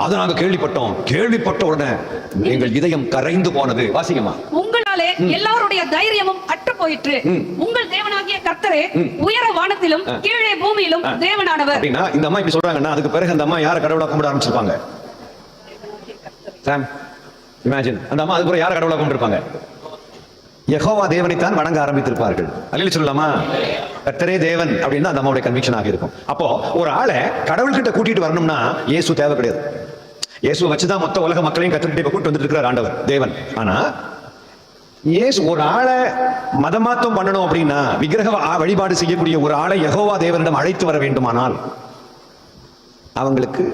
அதை நாங்க கேள்விப்பட்டோம். கேள்விப்பட்ட உடனே எங்கள் இதயம் கரைந்து போனது. வாசிக்கமா. உங்களாலே எல்லாருடைய தைரியமும் அற்று போயிற்று, உங்கள் தேவனாகிய கர்த்தரே உயர வானத்திலும் கீழே பூமியிலும் தேவனானவர். அப்படின்னா இந்த அம்மா இப்படி சொல்றாங்கன்னா, அதுக்கு பிறகு அந்த அம்மா யார கடவுளா கும்பிட ஆரம்பிச்சிருப்பாங்க? சாம், இமேஜின், அந்த அம்மா அதுக்கு பிறகு யார கடவுளா கும்பிட்டிருப்பாங்க? யெகோவா தேவனைத்தான் வணங்க ஆரம்பித்திருப்பார்கள். அல்லேலூயா சொல்லலாமா? கர்த்தரே தேவன் அப்படின்னா அந்த அம்மாவுடைய கன்விக்ஷன் ஆகி இருக்கும். அப்போ ஒரு ஆளை கடவுள்கிட்ட கூட்டிட்டு வரணும்னா இயேசு தேவை கிடையாது. இயேசு வச்சுதான் மொத்த உலக மக்களையும் கர்த்தர்கிட்ட கூட்டு வந்துட்டு இருக்கிறார் ஆண்டவர் தேவன். ஆனா இயேசு ஒரு ஆளை மதமாத்தம் பண்ணணும் அப்படின்னா, விக்கிரக வழிபாடு செய்யக்கூடிய ஒரு ஆளை யெகோவா தேவனிடம் அழைத்து வர வேண்டுமானால் அவங்களுக்கு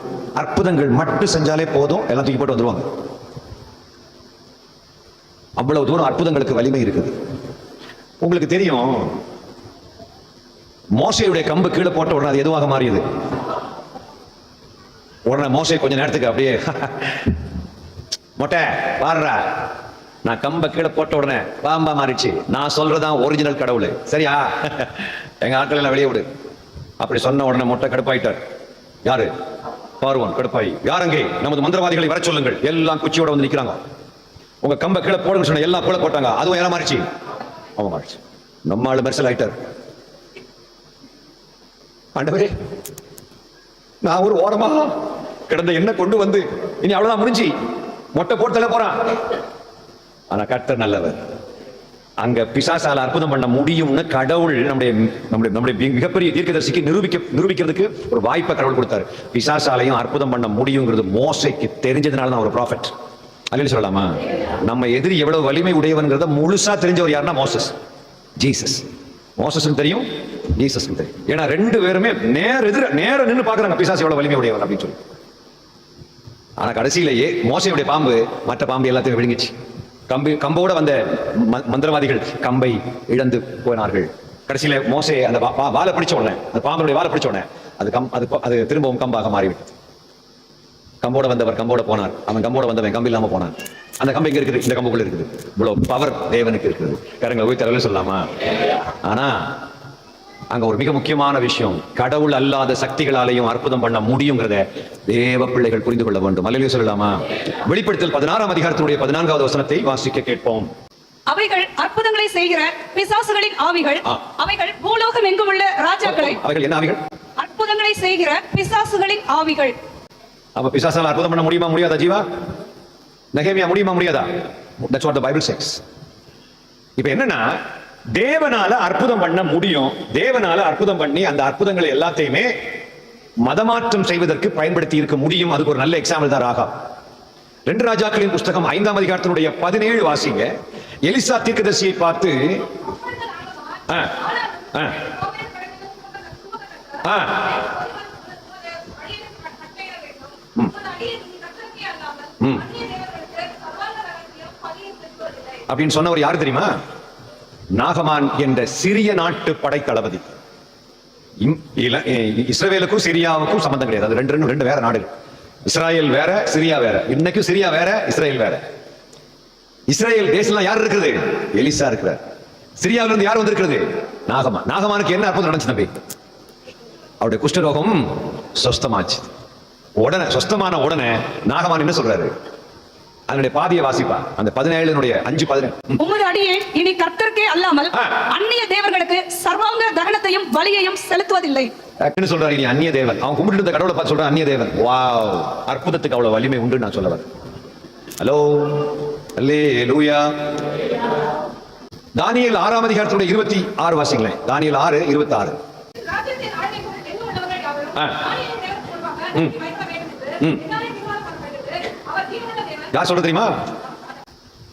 அற்புதங்கள் மட்டும் செஞ்சாலே போதும், எல்லாம் தூக்கி போட்டு வந்துருவாங்க. அவ்வளவு தூரம் அற்புதங்களுக்கு வலிமை இருக்குது. உங்களுக்கு தெரியும், மோசையுடைய கம்பு கீழே போட்ட உடனே அது எதுவாக மாறியது? உடனே மோசை கொஞ்ச நேரத்துக்கு அப்படியே மொட்டை பாடுறா, நான் கம்ப கீழே போட்ட உடனே பாம்பா மாறிடுச்சு. நான் சொல்றதான் ஒரிஜினல் கடவுள், சரியா? எங்க ஆட்கள் எல்லாம் வெளியே விடு. அப்படி சொன்ன உடனே மொட்டை கடுப்பாயிட்டார். யாரு? பார்வோன் கடுப்பாயி, யாரங்கே நமது மந்திரவாதிகளை வர சொல்லுங்கள். எல்லாம் குச்சியோட வந்து நிக்கிறாங்க. உங்க கம்ப கீழே போடுங்க சொன்ன எல்லாம் கீழே போட்டாங்க. அதுவும் எல்லாம் மாறிச்சு, அவன் மாறிச்சு. நம்ம ஆளு மெர்சல் ஆயிட்டார். ஆண்டவரே, நான் ஒரு ஓரமா கிடந்த என்ன கொண்டு வந்து இனி அவ்வளவுதான் முடிஞ்சு மொட்டை போட்டு போறான். ஆனா கர்த்தர் நல்லவர். அங்க பிசாசால அற்புதம் பண்ண முடியும்னு கடவுள் நம்முடைய மிகப்பெரிய தீர்க்கதரிசிக்கு நிரூபிக்கிறதுக்கு ஒரு வாய்ப்பை கடவுள் கொடுத்தாரு. பிசாசாலையும் அற்புதம் பண்ண முடியுங்கிறது மோசைக்கு தெரிஞ்சதுனால தான் ஒரு ப்ராஃபெட். அல்லேலூயா சொல்லலாமா? நம்ம எதிரி எவ்வளவு வலிமை உடையவன்கிறத முழுசா தெரிஞ்சவர் யாருன்னா மோசஸ், ஜீசஸ். மோசஸுக்கு தெரியும், ஜீசஸ்க்கு தெரியும். ஏன்னா ரெண்டு பேருமே நேர நின்னு பாக்குறாங்க பிசாசு எவ்வளவு வலிமை உடையவன் அப்படின்னு சொல்லி. ஆனா கடைசியிலேயே மோசையுடைய பாம்பு மற்ற பாம்பு எல்லாத்தையும் விழுங்கிச்சு. கம்போட வந்த மந்திரவாதிகள் கம்பை இழந்து போனார்கள். கடைசியில மோசே அந்த வாழை பிடிச்ச உடனே, அந்த பாம்புடைய வாழை பிடிச்ச உடனே அது திரும்பவும் கம்பாக மாறிவிட்டது. கம்போட வந்தவர் கம்போட போனார், அவன் கம்போட வந்தவன் கம்பு இல்லாம போனான். அந்த கம்பு எங்க இருக்குது? இந்த கம்புக்குள்ள இருக்குது. இவ்வளவு பவர் தேவனுக்கு இருக்குது. கரங்களை போய் தரல சொல்லலாமா? ஆனா அங்க ஒரு மிக முக்கியமான விஷயம், கடவுள் அல்லாத சக்திகளாலையும் அற்புதம் பண்ண முடியுங்கிறத தேவ பிள்ளைகள் புரிந்து கொள்ள வேண்டும். அல்லேலூயா சொல்லலாமா? வெளிப்படுத்தல் 16ஆம் அதிகாரத்தினுடைய 14வது வசனத்தை வாசிக்க கேட்போம். அவைகள் அற்புதங்களை செய்கிற பிசாசுகளின் ஆவிகள், அவைகள் பூலோகம் எங்கும் உள்ள ராஜாக்களை. அவைகள் என்ன ஆவிகள்? அற்புதங்களை செய்கிற பிசாசுகளின் ஆவிகள். அப்ப பிசாசால அற்புதம் பண்ண முடியுமா முடியாதா? ஜீவா, நெகேமியா, முடியுமா முடியாதா? That's what the Bible says. இப்ப என்னன்னா, தேவனால அற்புதம் பண்ண முடியும். தேவனால அற்புதம் பண்ணி அந்த அற்புதங்களை எல்லாத்தையுமே மதமாற்றம் செய்வதற்கு பயன்படுத்தி இருக்க முடியும். அதுக்கு ஒரு நல்ல எக்ஸாம்பிள் தான் ராகாப். 2 ராஜாக்களின் புஸ்தகம் 5ஆம் அதிகாரத்தினுடைய 17 வாசிங்க. எலிசா தீர்க்கதரிசியை பார்த்து அப்படின்னு சொன்னவர் யாரு தெரியுமா? நாகமான் என்ற சிறிய நாட்டு படை தளபதி. இஸ்ரவேலுக்கும் சிரியாவுக்கும் சம்பந்தம் கிடையாது. அது ரெண்டு வேற நாடு. இஸ்ராயல் வேற, சிரியா வேற. இன்னைக்கும் சிரியா வேற, இஸ்ரேல் வேற. இஸ்ரேல் தேசம் யார் இருக்குது? எலிசா இருக்கிறார். சிரியாவில இருந்து யார் வந்திருக்கிறது? நாகமான். நாகமானுக்கு என்ன அற்புதம் நடந்துச்சு தம்பி? அவருடைய குஷ்டரோகம் சொஸ்தமாச்சு. உடனே சொஸ்தமான உடனே நாகமான் என்ன சொல்றாரு? அதனுடைய பாதியை வாசிப்பா. அந்த 17 5-17. உமது அடியேன் இனி கர்த்தருக்கே அல்லாமல் அந்நிய தேவர்களுக்கு சர்வாங்க தகனத்தையும் பலியையும் செலுத்துவதில்லை. என்ன சொல்றாரு? இனி அந்நிய தேவன். அவன் கும்பிட்டு இருந்த கடவுளை பார்த்து சொல்றான் அந்நிய தேவன். வாவ், அற்புதத்துக்கு அவ்வளவு வலிமை உண்டு நான் சொல்ல வரேன். ஹலோ, அல்லேலூயா. தானியேல் 6ஆம் அதிகாரத்துடைய 26 வாசிங்களேன். தானியேல் 6:26. யார் சொல்றது தெரியுமா?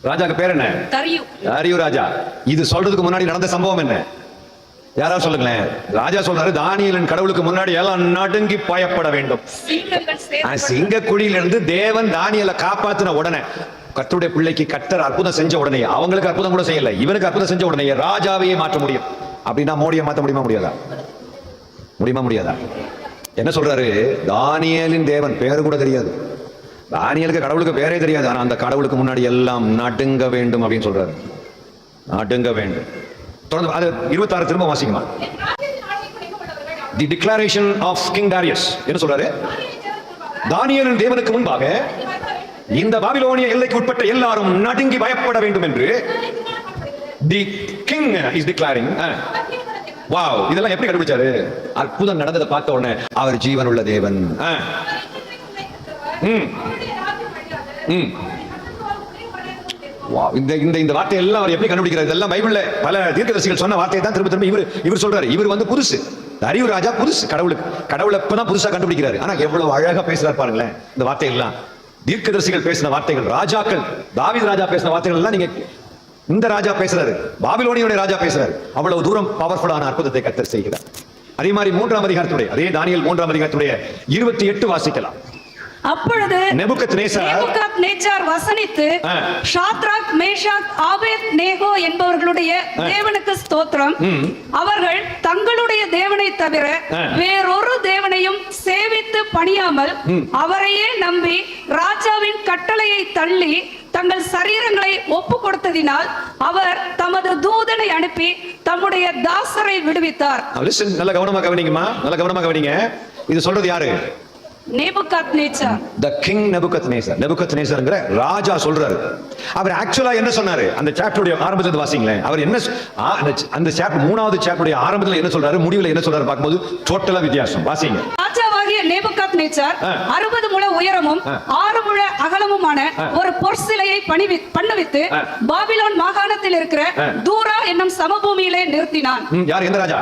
ராஜாக்கு பேர் என்ன? தரியு ராஜா. இது சொல்றதுக்கு முன்னாடி நடந்த சம்பவம் என்ன? யாராவது சொல்லுங்களேன். ராஜா சொல்றாரு, தானியேலின் கடவுளுக்கு முன்னாடி எல்லாம் நடுங்கி பயப்பட வேண்டும். சிங்கக்குழியிலிருந்து தேவன் தானியேலை காப்பாத்தின உடனே, கர்த்தருடைய பிள்ளைக்கு கர்த்தர் அற்புதம் செஞ்ச உடனே, அவங்களுக்கு அற்புதம் கூட செய்யல, இவனுக்கு அற்புதம் செஞ்ச உடனே ராஜாவையே மாற்ற முடியும். அப்படின்னா மோடியை மாற்ற முடியுமா முடியாதா? முடியுமா முடியாதா? என்ன சொல்றாரு? தானியேலின் தேவன் பேரு கூட தெரியாது. தானியேலுக்கு கடவுளுக்கு பேரே தெரியாது. ஆனா அந்த கடவுளுக்கு முன்னாடி எல்லாம் நடுங்க வேண்டும் அப்படின்னு சொல்றாரு. நடுங்க வேண்டும். தொடர்ந்து அது 26 திரும்ப வாசிக்குமா? தி டிக்ளரேஷன் ஆஃப் கிங் டாரியஸ் என்ன சொல்றாரு? தானியேலின் தேவனுக்கு முன்பாக இந்த பாபிலோனிய எல்லைக்கு உட்பட்ட எல்லாரும் நடுங்கி பயப்பட வேண்டும் என்று the king is declaring. Wow, இதெல்லாம் எப்படி கண்டுபிடிச்சாரு? அற்புதம் நடந்ததை பார்த்த உடனே அவர் ஜீவன் உள்ள தேவன். இந்த வார்த்தை எல்லாம் அவர் எப்படி கண்டுபிடிக்கிறார்? இதெல்லாம் பைபிள்ல பல தீர்க்கதரிசிகள் சொன்ன வார்த்தையை தான் திரும்ப திரும்ப இவர் சொல்றாரு. இவர் வந்து புதுசு. தரியு ராஜா புதுசு. கடவுளை இப்பதான் புதுசா கண்டுபிடிக்கிறாரு. ஆனா எவ்வளவு அழகா பேசுறாரு பாருங்களேன். இந்த வார்த்தை எல்லாம் தீர்க்கதரிசிகள் பேசின வார்த்தைகள், ராஜாக்கள், தாவீது ராஜா பேசின வார்த்தைகள் எல்லாம் நீங்க இந்த ராஜா பேசுறாரு, பாபிலோனியோட ராஜா பேசுறாரு. அவ்வளவு தூரம் பவர்ஃபுல்லான அற்புதத்தை கர்த்தர் செய்கிறார். அதே மாதிரி 3ஆம் அதிகாரத்துடைய, அதே தானியேல் 3ஆம் அதிகாரத்துடைய 28 வாசிக்கலாம். அப்பொழுது நேபுகத்நேச்சார் வசனித்து, ஷாத்ராக், மேஷாக், ஆபேத்நேகோ என்பவர்களுடைய தேவனுக்கு ஸ்தோத்திரம், அவர்கள் தங்களுடைய தேவனை தவிர வேறொரு தேவனையும் சேவித்து பணியாமல் அவரையே நம்பி ராஜாவின் கட்டளையை தள்ளி தங்கள் சரீரங்களை ஒப்பு கொடுத்ததினால் அவர் தமது தூதனை அனுப்பி தம்முடைய தாசரை விடுவித்தார். நல்ல கவனமாக கவனிங்கம்மா, நல்ல கவனமாக கவனிங்க. இது சொல்றது யாரு? நேபுகத்நேச்சார். The king Nebuchadnezzar. நேபுகத்நேசர்ங்கற ராஜா சொல்றாரு. அவர் ஆக்சுவலா என்ன சொன்னாரு? அந்த சாப்டருடைய ஆரம்பத்துல வாசிங்களேன். அவர் என்ன அந்த சாப்டர் 3வது சாப்டருடைய ஆரம்பத்துல என்ன சொல்றாரு, முடிவுல என்ன சொல்றாரு பாக்கும்போது டோட்டலா வித்தியாசம். வாசிங்க. ராஜாவாகிய நேபுகத்நேச்சார் 60 முழ உயரமும் 6 முழ அகலமுமான ஒரு பொற்சிலையை பண்ணுவித்து பாபிலோன் மாகாணத்தில் இருக்கிற தூரா என்னும் சமபூமியிலே நிறுத்தினான். யார்? எந்த ராஜா?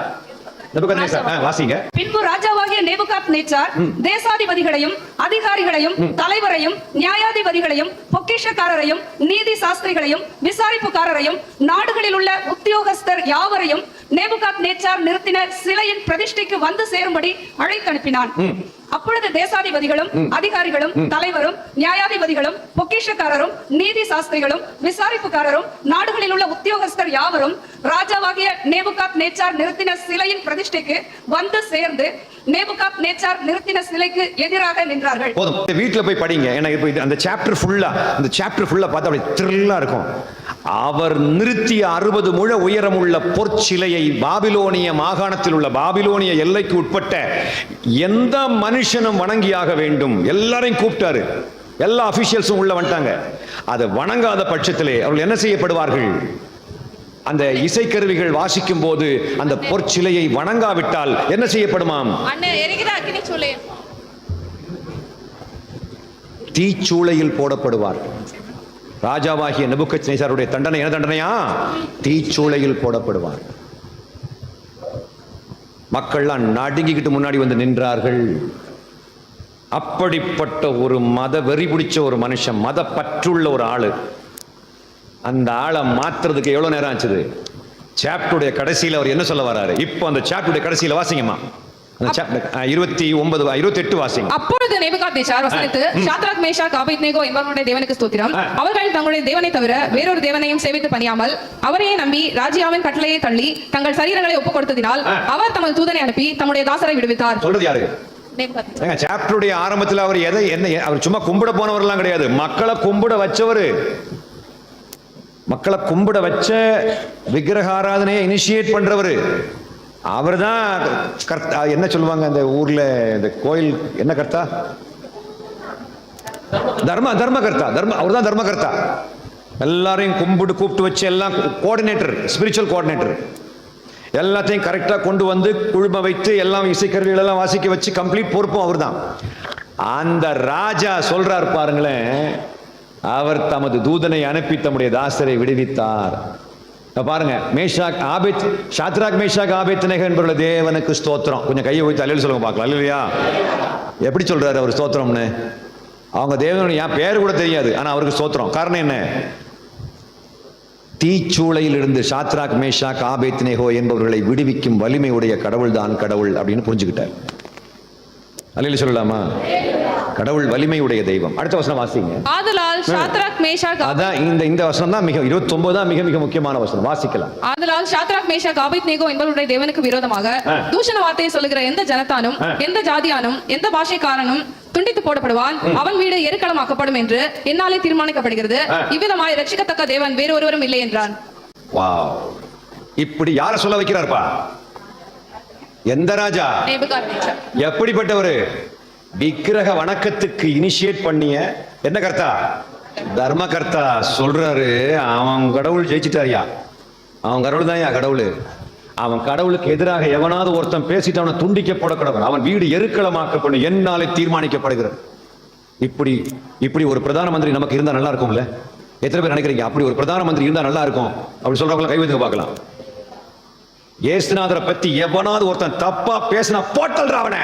பின்பு ராஜாவாகிய நேபுகாத்நேச்சார் தேசாதிபதிகளையும் அதிகாரிகளையும் தலைவரையும் நியாயாதிபதிகளையும் பொக்கிஷக்காரரையும் நீதி சாஸ்திரிகளையும் விசாரிப்புக்காரரையும் நாடுகளில் உள்ள உத்தியோகஸ்தர் யாவரையும் நேபுகாத் நேச்சார் நிறுத்தின சிலையின் பிரதிஷ்டைக்கு வந்து சேரும்படி அழைத்தனுப்பினான். அப்பொழுது தேசாதிபதிகளும் அதிகாரிகளும் தலைவரும் நியாயாதிபதிகளும் பொக்கிஷக்காரரும் நீதி சாஸ்திரிகளும் விசாரிப்புக்காரரும் நாடுகளில் உள்ள உத்தியோகஸ்தர் யாவரும் ராஜாவாகிய நேபுகாத் நேச்சார் நிறுத்தின சிலையின் பிரதிஷ்டைக்கு வந்து சேர்ந்து நேபுகாத் நேச்சார் நிறுத்தின சிலைக்கு எதிராக நின்றார்கள். போதும், வீட்டுல போய் படிங்க. ஏன்னா இப்போ அந்த சாப்டர் ஃபுல்லா பார்த்தா அப்படி த்ரில்லா இருக்கும். அவர் நிறுத்திய 60 முழ உயரமுள்ள பொற்சிலையை பாபிலோனிய மாகாணத்தில் உள்ள பாபிலோனிய எல்லைக்கு உட்பட்ட எந்த மனுஷனும் வணங்கியாக வேண்டும். எல்லாரையும் கூப்பிட்டாரு. எல்லா அபிஷியல்ஸும் உள்ள வந்துட்டாங்க. அதை வணங்காத பட்சத்திலே அவர்கள் என்ன செய்யப்படுவார்கள்? அந்த இசைக்கருவிகள் வாசிக்கும் போது அந்த பொற்சிலையை வணங்காவிட்டால் என்ன செய்யப்படுமாம்? தீச்சூளையில் போடப்படுவார். ராஜாவாகிய நேபுகத்நேச்சாருடைய தண்டனை என்ன தண்டனையா? தீச்சூளையில் போடப்படுவார். மக்கள்லாம் நடுங்கிக்கிட்டு முன்னாடி வந்து நின்றார்கள். அப்படிப்பட்ட ஒரு மத வெறி பிடிச்ச ஒரு மனுஷன், மத பற்றுள்ள ஒரு ஆளு. அந்த ஆளை மாத்துறதுக்கு எவ்வளவு நேரம் ஆச்சு? சாப்டருடைய கடைசியில் அவர் என்ன சொல்ல வராரு? இப்போ அந்த சாப்டருடைய கடைசியில் வாசிங்கம்மா. 28 வாசிங்க. அப்பொழுது நேபுகாத்நேச்சார் வசனித்து சாத்ராக் மேஷாக் ஆபேத்நேகோ என்பவருடைய தேவனுக்கு ஸ்தோத்திரம், அவர்கள் தங்களுடைய தேவனை தவிர வேறொரு தேவனையும் சேவித்து பணியாமல் அவரையே நம்பி ராஜ்யாவின் கட்டளையை தள்ளி தங்கள் சரீரங்களை ஒப்புக் கொடுத்ததினால் அவர் தமது தூதனை அனுப்பி தம்முடைய தாசரை விடுவித்தார். சொல்றது யாரு? சாப்டருடைய ஆரம்பத்தில் அவர் அவர் சும்மா கும்பிட போனவரெல்லாம் கிடையாது, மக்களை கும்பிட வச்சவரு. மக்களை கும்பிட வச்ச விக்கிரக ஆராதனையை இனிஷியேட் பண்றவரு அவர் தான். என்ன சொல்லுவாங்க அந்த ஊர்ல, இந்த கோயில் என்ன கர்த்தா? தர்மகர்த்தா. அவர் தான் தர்மகர்த்தா. எல்லாரையும் கூப்பிட்டு வச்சு எல்லாம் கோஆர்டினேட்டர், ஸ்பிரிச்சுவல் கோஆர்டினேட்டர். எல்லாத்தையும் கரெக்டா கொண்டு வந்து குழும வைத்து எல்லாம் இசைக்கருவிகள் எல்லாம் வாசிக்க வச்சு கம்ப்ளீட் பொறுப்பும் அவர் தான். அந்த ராஜா சொல்றார் பாருங்களேன், அவர் தமது தூதனை அனுப்பி தம்முடைய தாசரை விடுவித்தார். பாருங்க, மேஷாக் ஆபேத், சாத்ராக் மேஷாக் ஆபேத்நேகோ என்பவருடைய தேவனுக்கு ஸ்தோத்திரம். கொஞ்சம் கையை வைத்து அல்லேலூயா சொல்லுங்க பார்க்கலாம். அல்லேலூயா. எப்படி சொல்றாரு அவர் ஸ்தோத்திரம்னு? அவங்க தேவனுடைய பேர் கூட தெரியாது, ஆனா அவருக்கு ஸ்தோத்திரம். காரணம் என்ன? தீச்சூளையில் இருந்து சாத்ராக் மேஷாக் ஆபேத்நேகோ என்பவர்களை விடுவிக்கும் வலிமை உடைய கடவுள் தான் கடவுள் அப்படின்னு புரிஞ்சுக்கிட்டார். அல்லேலூயா சொல்லலாமா? கடவுள் வலிமையுடைய தெய்வம். அடுத்த வசனம் வாசிங்க. ஆதலால் சாத்ராக் மேஷாக், அதான் இந்த வசனம் தான் மிக 29 தான் மிக மிக முக்கியமான வசனம். வாசிக்கலாம். ஆதலால் சாத்ராக் மேஷாக் ஆபேத்நேகோ என்பவருடைய தேவனுக்கு விரோதமாக தூஷண வார்த்தையை சொல்லுகிற எந்த ஜனத்தானும் எந்த ஜாதியானும் எந்த பாஷைக்காரனும் துண்டித்து போடப்படுவான், அவன் வீடு எருக்களமாக்கப்படும் என்று என்னாலே தீர்மானிக்கப்படுகிறது. இவ்விதமாய் ரட்சிக்கத்தக்க தேவன் வேறொருவரும் இல்லை என்றான். வாவ், இப்படி யார சொல்ல வைக்கிறார்ப்பா? எந்த ராஜா? நேபுகாத்நேச்சார். எப்படிப்பட்டவரு? விக்கிரக வணக்கத்துக்கு இனிஷியேட் பண்ணிய என்ன கர்த்தா? தர்மகர்த்தா சொல்றாரு, அவன் கடவுள் ஜெயிச்சிட்டாரியா, அவன் கடவுள் தான் கடவுள். அவன் கடவுளுக்கு எதிராக எவனாவது ஒருத்தன் பேசிட்டு அவனை துண்டிக்கப்பட கடவுள், அவன் வீடு எருக்களமாக்கப்படும் என்னாலே தீர்மானிக்கப்படுகிறது. இப்படி ஒரு பிரதான மந்திரி நமக்கு இருந்தா நல்லா இருக்கும்ல? எத்தனை பேர் நினைக்கிறீங்க அப்படி ஒரு பிரதான மந்திரி இருந்தா நல்லா இருக்கும்? அப்படி சொல்றவங்களை கை வைத்து பார்க்கலாம். இயேசுநாதரை பத்தி எவனாவது ஒருத்தன் தப்பா பேசினா போட்டல் அவனை,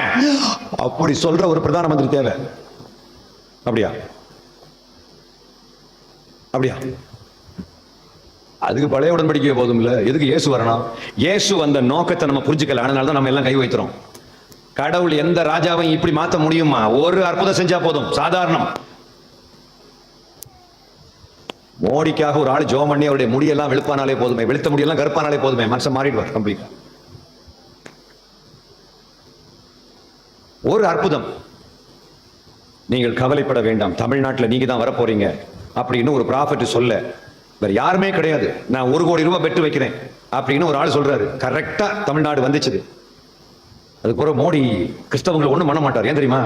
அப்படி சொல்ற ஒரு பிரதான மந்திரி தேவை. அப்படியா? அதுக்கு பழைய உடன்படிக்கை போதும் இல்ல, எதுக்கு இயேசு வரணும்? இயேசு அந்த நோக்கத்தை நம்ம புரிஞ்சுக்கல, அதனால தான் நம்ம எல்லாம் கை வைக்கிறோம். கடவுள் எந்த ராஜாவையும் இப்படி மாத்த முடியுமா? ஒரு அற்புதம் செஞ்சா போதும், சாதாரணம். மோடிக்காக ஒரு ஆள் ஜோம் பண்ணி அவருடைய முடியெல்லாம் வெளுப்பானாலே போதுமே, வெளுத்த முடியெல்லாம் கருப்பானாலே போதுமே, மனுஷன் மாறிடுவார் கம்ப்ளீட்டா. ஒரு அற்புதம். நீங்கள் கவலைப்பட வேண்டாம், தமிழ்நாட்டில் நீங்க தான் வரப்போறீங்க அப்படின்னு ஒரு ப்ராஃபட் சொல்ல வேற யாருமே கிடையாது. நான் 1 கோடி ரூபாய் பெட்டு வைக்கிறேன் அப்படின்னு ஒரு ஆள் சொல்றாரு. கரெக்டா தமிழ்நாடு வந்துச்சு. அதுக்கப்புறம் மோடி கிறிஸ்தவங்களை ஒண்ணும் பண்ண மாட்டார். ஏன் தெரியுமா?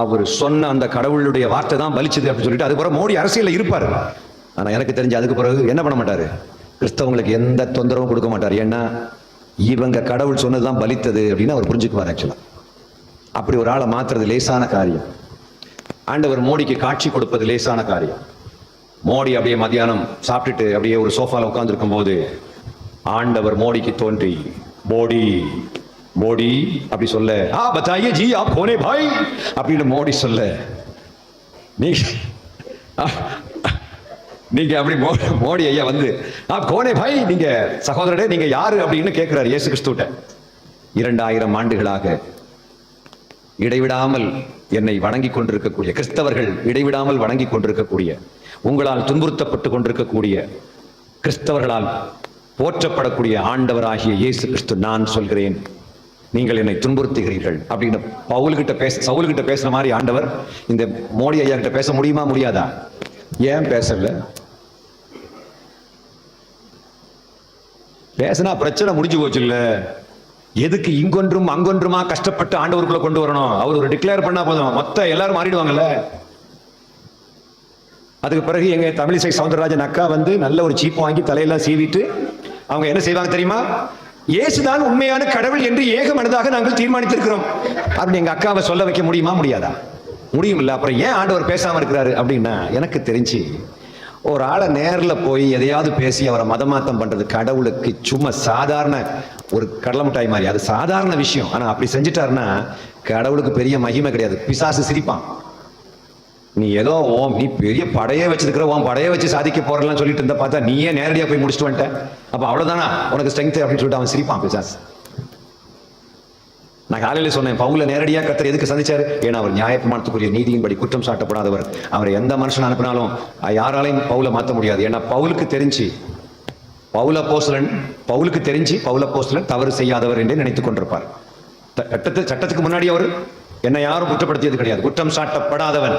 அவர் சொன்ன அந்த கடவுளுடைய வார்த்தை தான் பலிச்சது அப்படின்னு சொல்லிட்டு அதுக்கப்புறம் மோடி அரசியல்ல இருப்பாரு. ஆனா எனக்கு தெரிஞ்சு அதுக்கு பிறகு என்ன பண்ண மாட்டாரு, கிறிஸ்தவங்களுக்கு எந்த தொந்தரவும் கொடுக்க மாட்டார். ஏன்னா இவங்க கடவுள் சொன்னதுதான் பலித்தது அப்படின்னு அவர் புரிஞ்சுக்குவார். ஆக்சுவலா அப்படி ஒரு ஆளை மாத்துறது லேசான காரியம். ஆண்டவர் மோடிக்கு காட்சி கொடுப்பது லேசான காரியம். மோடி அப்படியே மத்தியானம் சாப்பிட்டுட்டு அப்படியே ஒரு சோஃபால உட்கார்ந்து இருக்கும் போது ஆண்டவர் மோடிக்கு தோன்றி மோடி மோடி அப்படி சொல்ல, பத்தாயே ஜி ஆப் கோனே பாய் அப்படின்னு மோடி சொல்ல, நீ நீங்க அப்படி மோடி ஐயா வந்து கோனே பாய் நீங்க சகோதரரே நீங்க யாரு அப்படின்னு கேட்கிறார் இயேசு கிறிஸ்துவிட்ட. 2000 ஆண்டுகளாக இடைவிடாமல் என்னை வணங்கி கொண்டிருக்கக்கூடிய கிறிஸ்தவர்கள், இடைவிடாமல் வணங்கி கொண்டிருக்கக்கூடிய, உங்களால் துன்புறுத்தப்பட்டு கொண்டிருக்கக்கூடிய கிறிஸ்தவர்களால் போற்றப்படக்கூடிய ஆண்டவராகிய இயேசு கிறிஸ்து நான் சொல்கிறேன், நீங்கள் என்னை துன்புறுத்துகிறீர்கள் அப்படின்னு சவுல்கிட்ட பேசுற மாதிரி ஆண்டவர் இந்த மோடி ஐயா கிட்ட பேச முடியுமா முடியாதா? ஏன் பேசல? பேசினா பிரச்சனை முடிஞ்சு போச்சு இல்ல. எதுக்கு இங்கொன்றும் அங்கொன்றுமா கஷ்டப்பட்டு ஆண்டவருக்குள்ள கொண்டு வரணும்? அவர் ஒரு டிக்ளேர் பண்ணா போதும், மொத்த எல்லாரும் மாறிடுவாங்கல்ல. அதுக்கு பிறகு எங்க தமிழிசை சவுந்தரராஜன் அக்கா வந்து நல்ல ஒரு சீப்பு வாங்கி தலையெல்லாம் சீவிட்டு அவங்க என்ன செய்வாங்க தெரியுமா? இயேசுதான் உண்மையான கடவுள் என்று ஏக மனதாக நாங்கள் தீர்மானித்திருக்கிறோம் அப்படின்னு எங்க அக்காவை சொல்ல வைக்க முடியுமா முடியாதா? முடியும் இல்ல. அப்புறம் ஏன் ஆண்டவர் பேசாம இருக்கிறாரு அப்படின்னா, எனக்கு தெரிஞ்சு ஒரு ஆளை நேர்ல போய் எதையாவது பேசி அவரை மதமாத்தம் பண்றது கடவுளுக்கு சும்மா சாதாரண ஒரு கடலை மிட்டாய் மாதிரி, அது சாதாரண விஷயம். ஆனா அப்படி செஞ்சுட்டாருன்னா கடவுளுக்கு பெரிய மகிமை கிடையாது, பிசாசு சிரிப்பான். நீ ஏதோ நீ பெரிய படையே வச்சிருக்கிற, உன் படையை வச்சு சாதிக்க போறலாம் சொல்லிட்டு இருந்தா பார்த்தா நீயே நேரடியா போய் முடிச்சுட்டு வந்துட்ட, அப்ப அவ்வளவுதானா உனக்கு ஸ்ட்ரென்த் அப்படின்னு சொல்லிட்டு அவன் சிரிப்பான் பிசாசு. நான் காலையில சொன்னேன், பவுல நேரடியா கர்த்தர் எதுக்கு சந்திச்சாரு? ஏன்னா அவர் நியாயப்பிரமாணத்துக்குரிய நீதியின்படி குற்றம் சாட்டப்படாதவர். அவரை எந்த மனுஷன் அனுப்பினாலும் யாராலையும் பவுல மாற்ற முடியாது. ஏன்னா பவுலுக்கு தெரிஞ்சு பவுல் அப்போஸ்தலன் தவறு செய்யாதவர் என்றே நினைத்துக் கொண்டிருப்பார். சட்டத்துக்கு முன்னாடி அவர் என்னை யாரும் குற்றப்படுத்தியது கிடையாது, குற்றம் சாட்டப்படாதவன்.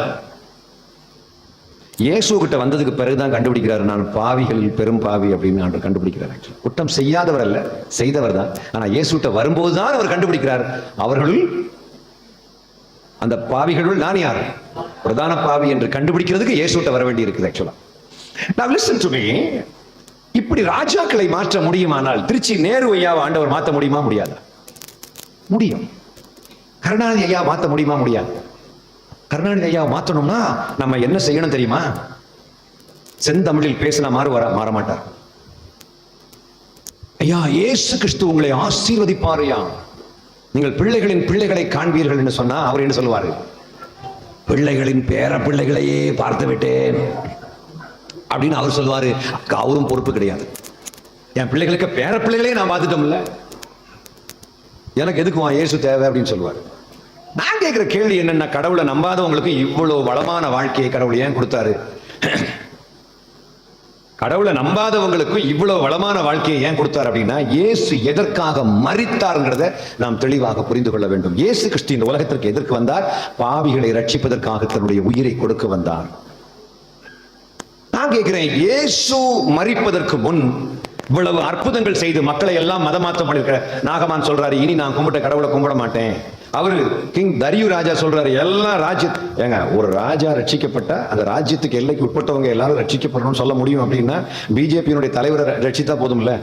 இயேசு கிட்ட வந்ததுக்கு பிறகுதான் கண்டுபிடிக்கிறாரு, நான் பாவிகளில் பெரும் பாவி அப்படின்னு கண்டுபிடிக்கிறார். குற்றம் செய்யாதவர் அல்ல, செய்தவர் தான். ஆனா இயேசு கிட்ட வரும்போதுதான் அவர் கண்டுபிடிக்கிறார், அவர்களுள் அந்த பாவிகளுள் நான் யார், பிரதான பாவி என்று கண்டுபிடிக்கிறதுக்கு இயேசு கிட்ட வர வேண்டி இருக்குது. ஆக்சுவலா now listen to me. இப்படி ராஜாக்களை மாற்ற முடியுமானால் திருச்சி நேரு ஐயாவை ஆண்டவர் மாற்ற முடியுமா முடியாதா? முடியும். கருணாநிதி ஐயா மாற்ற முடியுமா முடியாது? கருணாநிதி ஐயாவை மாற்றணும்னா நம்ம என்ன செய்யணும் தெரியுமா? செந்தமிழில் பேசினா மாற மாட்டார். ஐயா இயேசு கிறிஸ்து உங்களை ஆசீர்வதிப்பார் ஐயா, நீங்கள் பிள்ளைகளின் பிள்ளைகளை காண்பீர்கள் என்று சொன்னா அவர் என்ன சொல்லுவாரு? பிள்ளைகளின் பேர பிள்ளைகளையே பார்த்து விட்டேன் அப்படின்னு அவர் சொல்லுவாரு. அவரும் பொறுப்பு கிடையாது. என் பிள்ளைகளுக்கு பேர பிள்ளைகளே நான் பார்த்துட்டோம்ல, எனக்கு எதுக்கு இயேசு தேவை அப்படின்னு சொல்லுவாரு. நான் கேட்கிற கேள்வி என்னன்னா, கடவுளை நம்பாதவங்களுக்கு இவ்வளவு வளமான வாழ்க்கையை கடவுள் ஏன் கொடுத்தாரு? கடவுளை நம்பாதவங்களுக்கு இவ்வளவு வளமான வாழ்க்கையை ஏன் கொடுத்தார் அப்படின்னா, இயேசு எதற்காக மரித்தார்ங்கிறத நாம் தெளிவாக புரிந்து கொள்ள வேண்டும். இயேசு கிறிஸ்து இந்த உலகத்திற்கு எதற்கு வந்தார்? பாவிகளை ரட்சிப்பதற்காக தன்னுடைய உயிரை கொடுக்க வந்தார். நான் கேட்கிறேன், இயேசு மரிப்பதற்கு முன் இவ்வளவு அற்புதங்கள் செய்து மக்களை எல்லாம் மதமாற்றம் பண்ணிருக்கிற நாகமான் சொல்றாரு, இனி நான் கும்பிட்ட கடவுளை கும்பிட மாட்டேன். அவரு கிங் தரியு ராஜா சொல்றாரு, எல்லாம் ஏங்க ஒரு ராஜா ரட்சிக்கப்பட்ட அந்த ராஜ்யத்துக்கு எல்லைக்கு உட்பட்டவங்க எல்லாரும் ரட்சிக்கப்படணும்னு சொல்ல முடியும் அப்படின்னா பிஜேபியினுடைய தலைவரை ரட்சித்தா போதும்ல.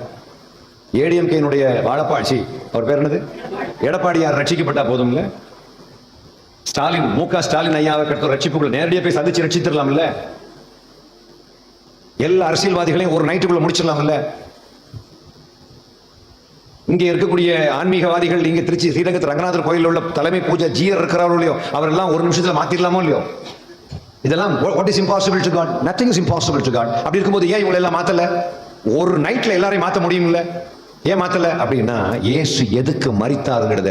ஏடிஎம்கேனுடைய வாழப்பாட்சி அவர் பேர் என்னது, எடப்பாடியார் ரட்சிக்கப்பட்டா போதும்ல. ஸ்டாலின் மு.க. ஸ்டாலின் ஐயாவை கட்ட ரட்சிப்புக்குள்ள நேரடியாக போய் சந்திச்சு ரட்சித்திடலாம்ல. எல்லா அரசியல்வாதிகளையும் ஒரு நைட்டுக்குள்ள முடிச்சிடலாம்ல. இங்கே இருக்கக்கூடிய ஆன்மீகவாதிகள், இங்க திருச்சி ஸ்ரீரங்கத்து ரங்கநாதர் கோயில் உள்ள தலைமை பூஜை ஜீயர் இருக்கிறாரோ இல்லையோ, அவரெல்லாம் ஒரு நிமிஷத்துல மாத்திரலாமோ இல்லையோ? இதெல்லாம் what is impossible to God? Nothing is impossible to God. அப்படி இருக்கும்போது ஏன் இவங்களை எல்லாம் மாத்தல? ஒரு நைட்ல எல்லாரையும் மாத்த முடியும்ல, ஏன் மாத்தல? அப்படின்னா இயேசு எதுக்கு மரித்தாருங்கிறத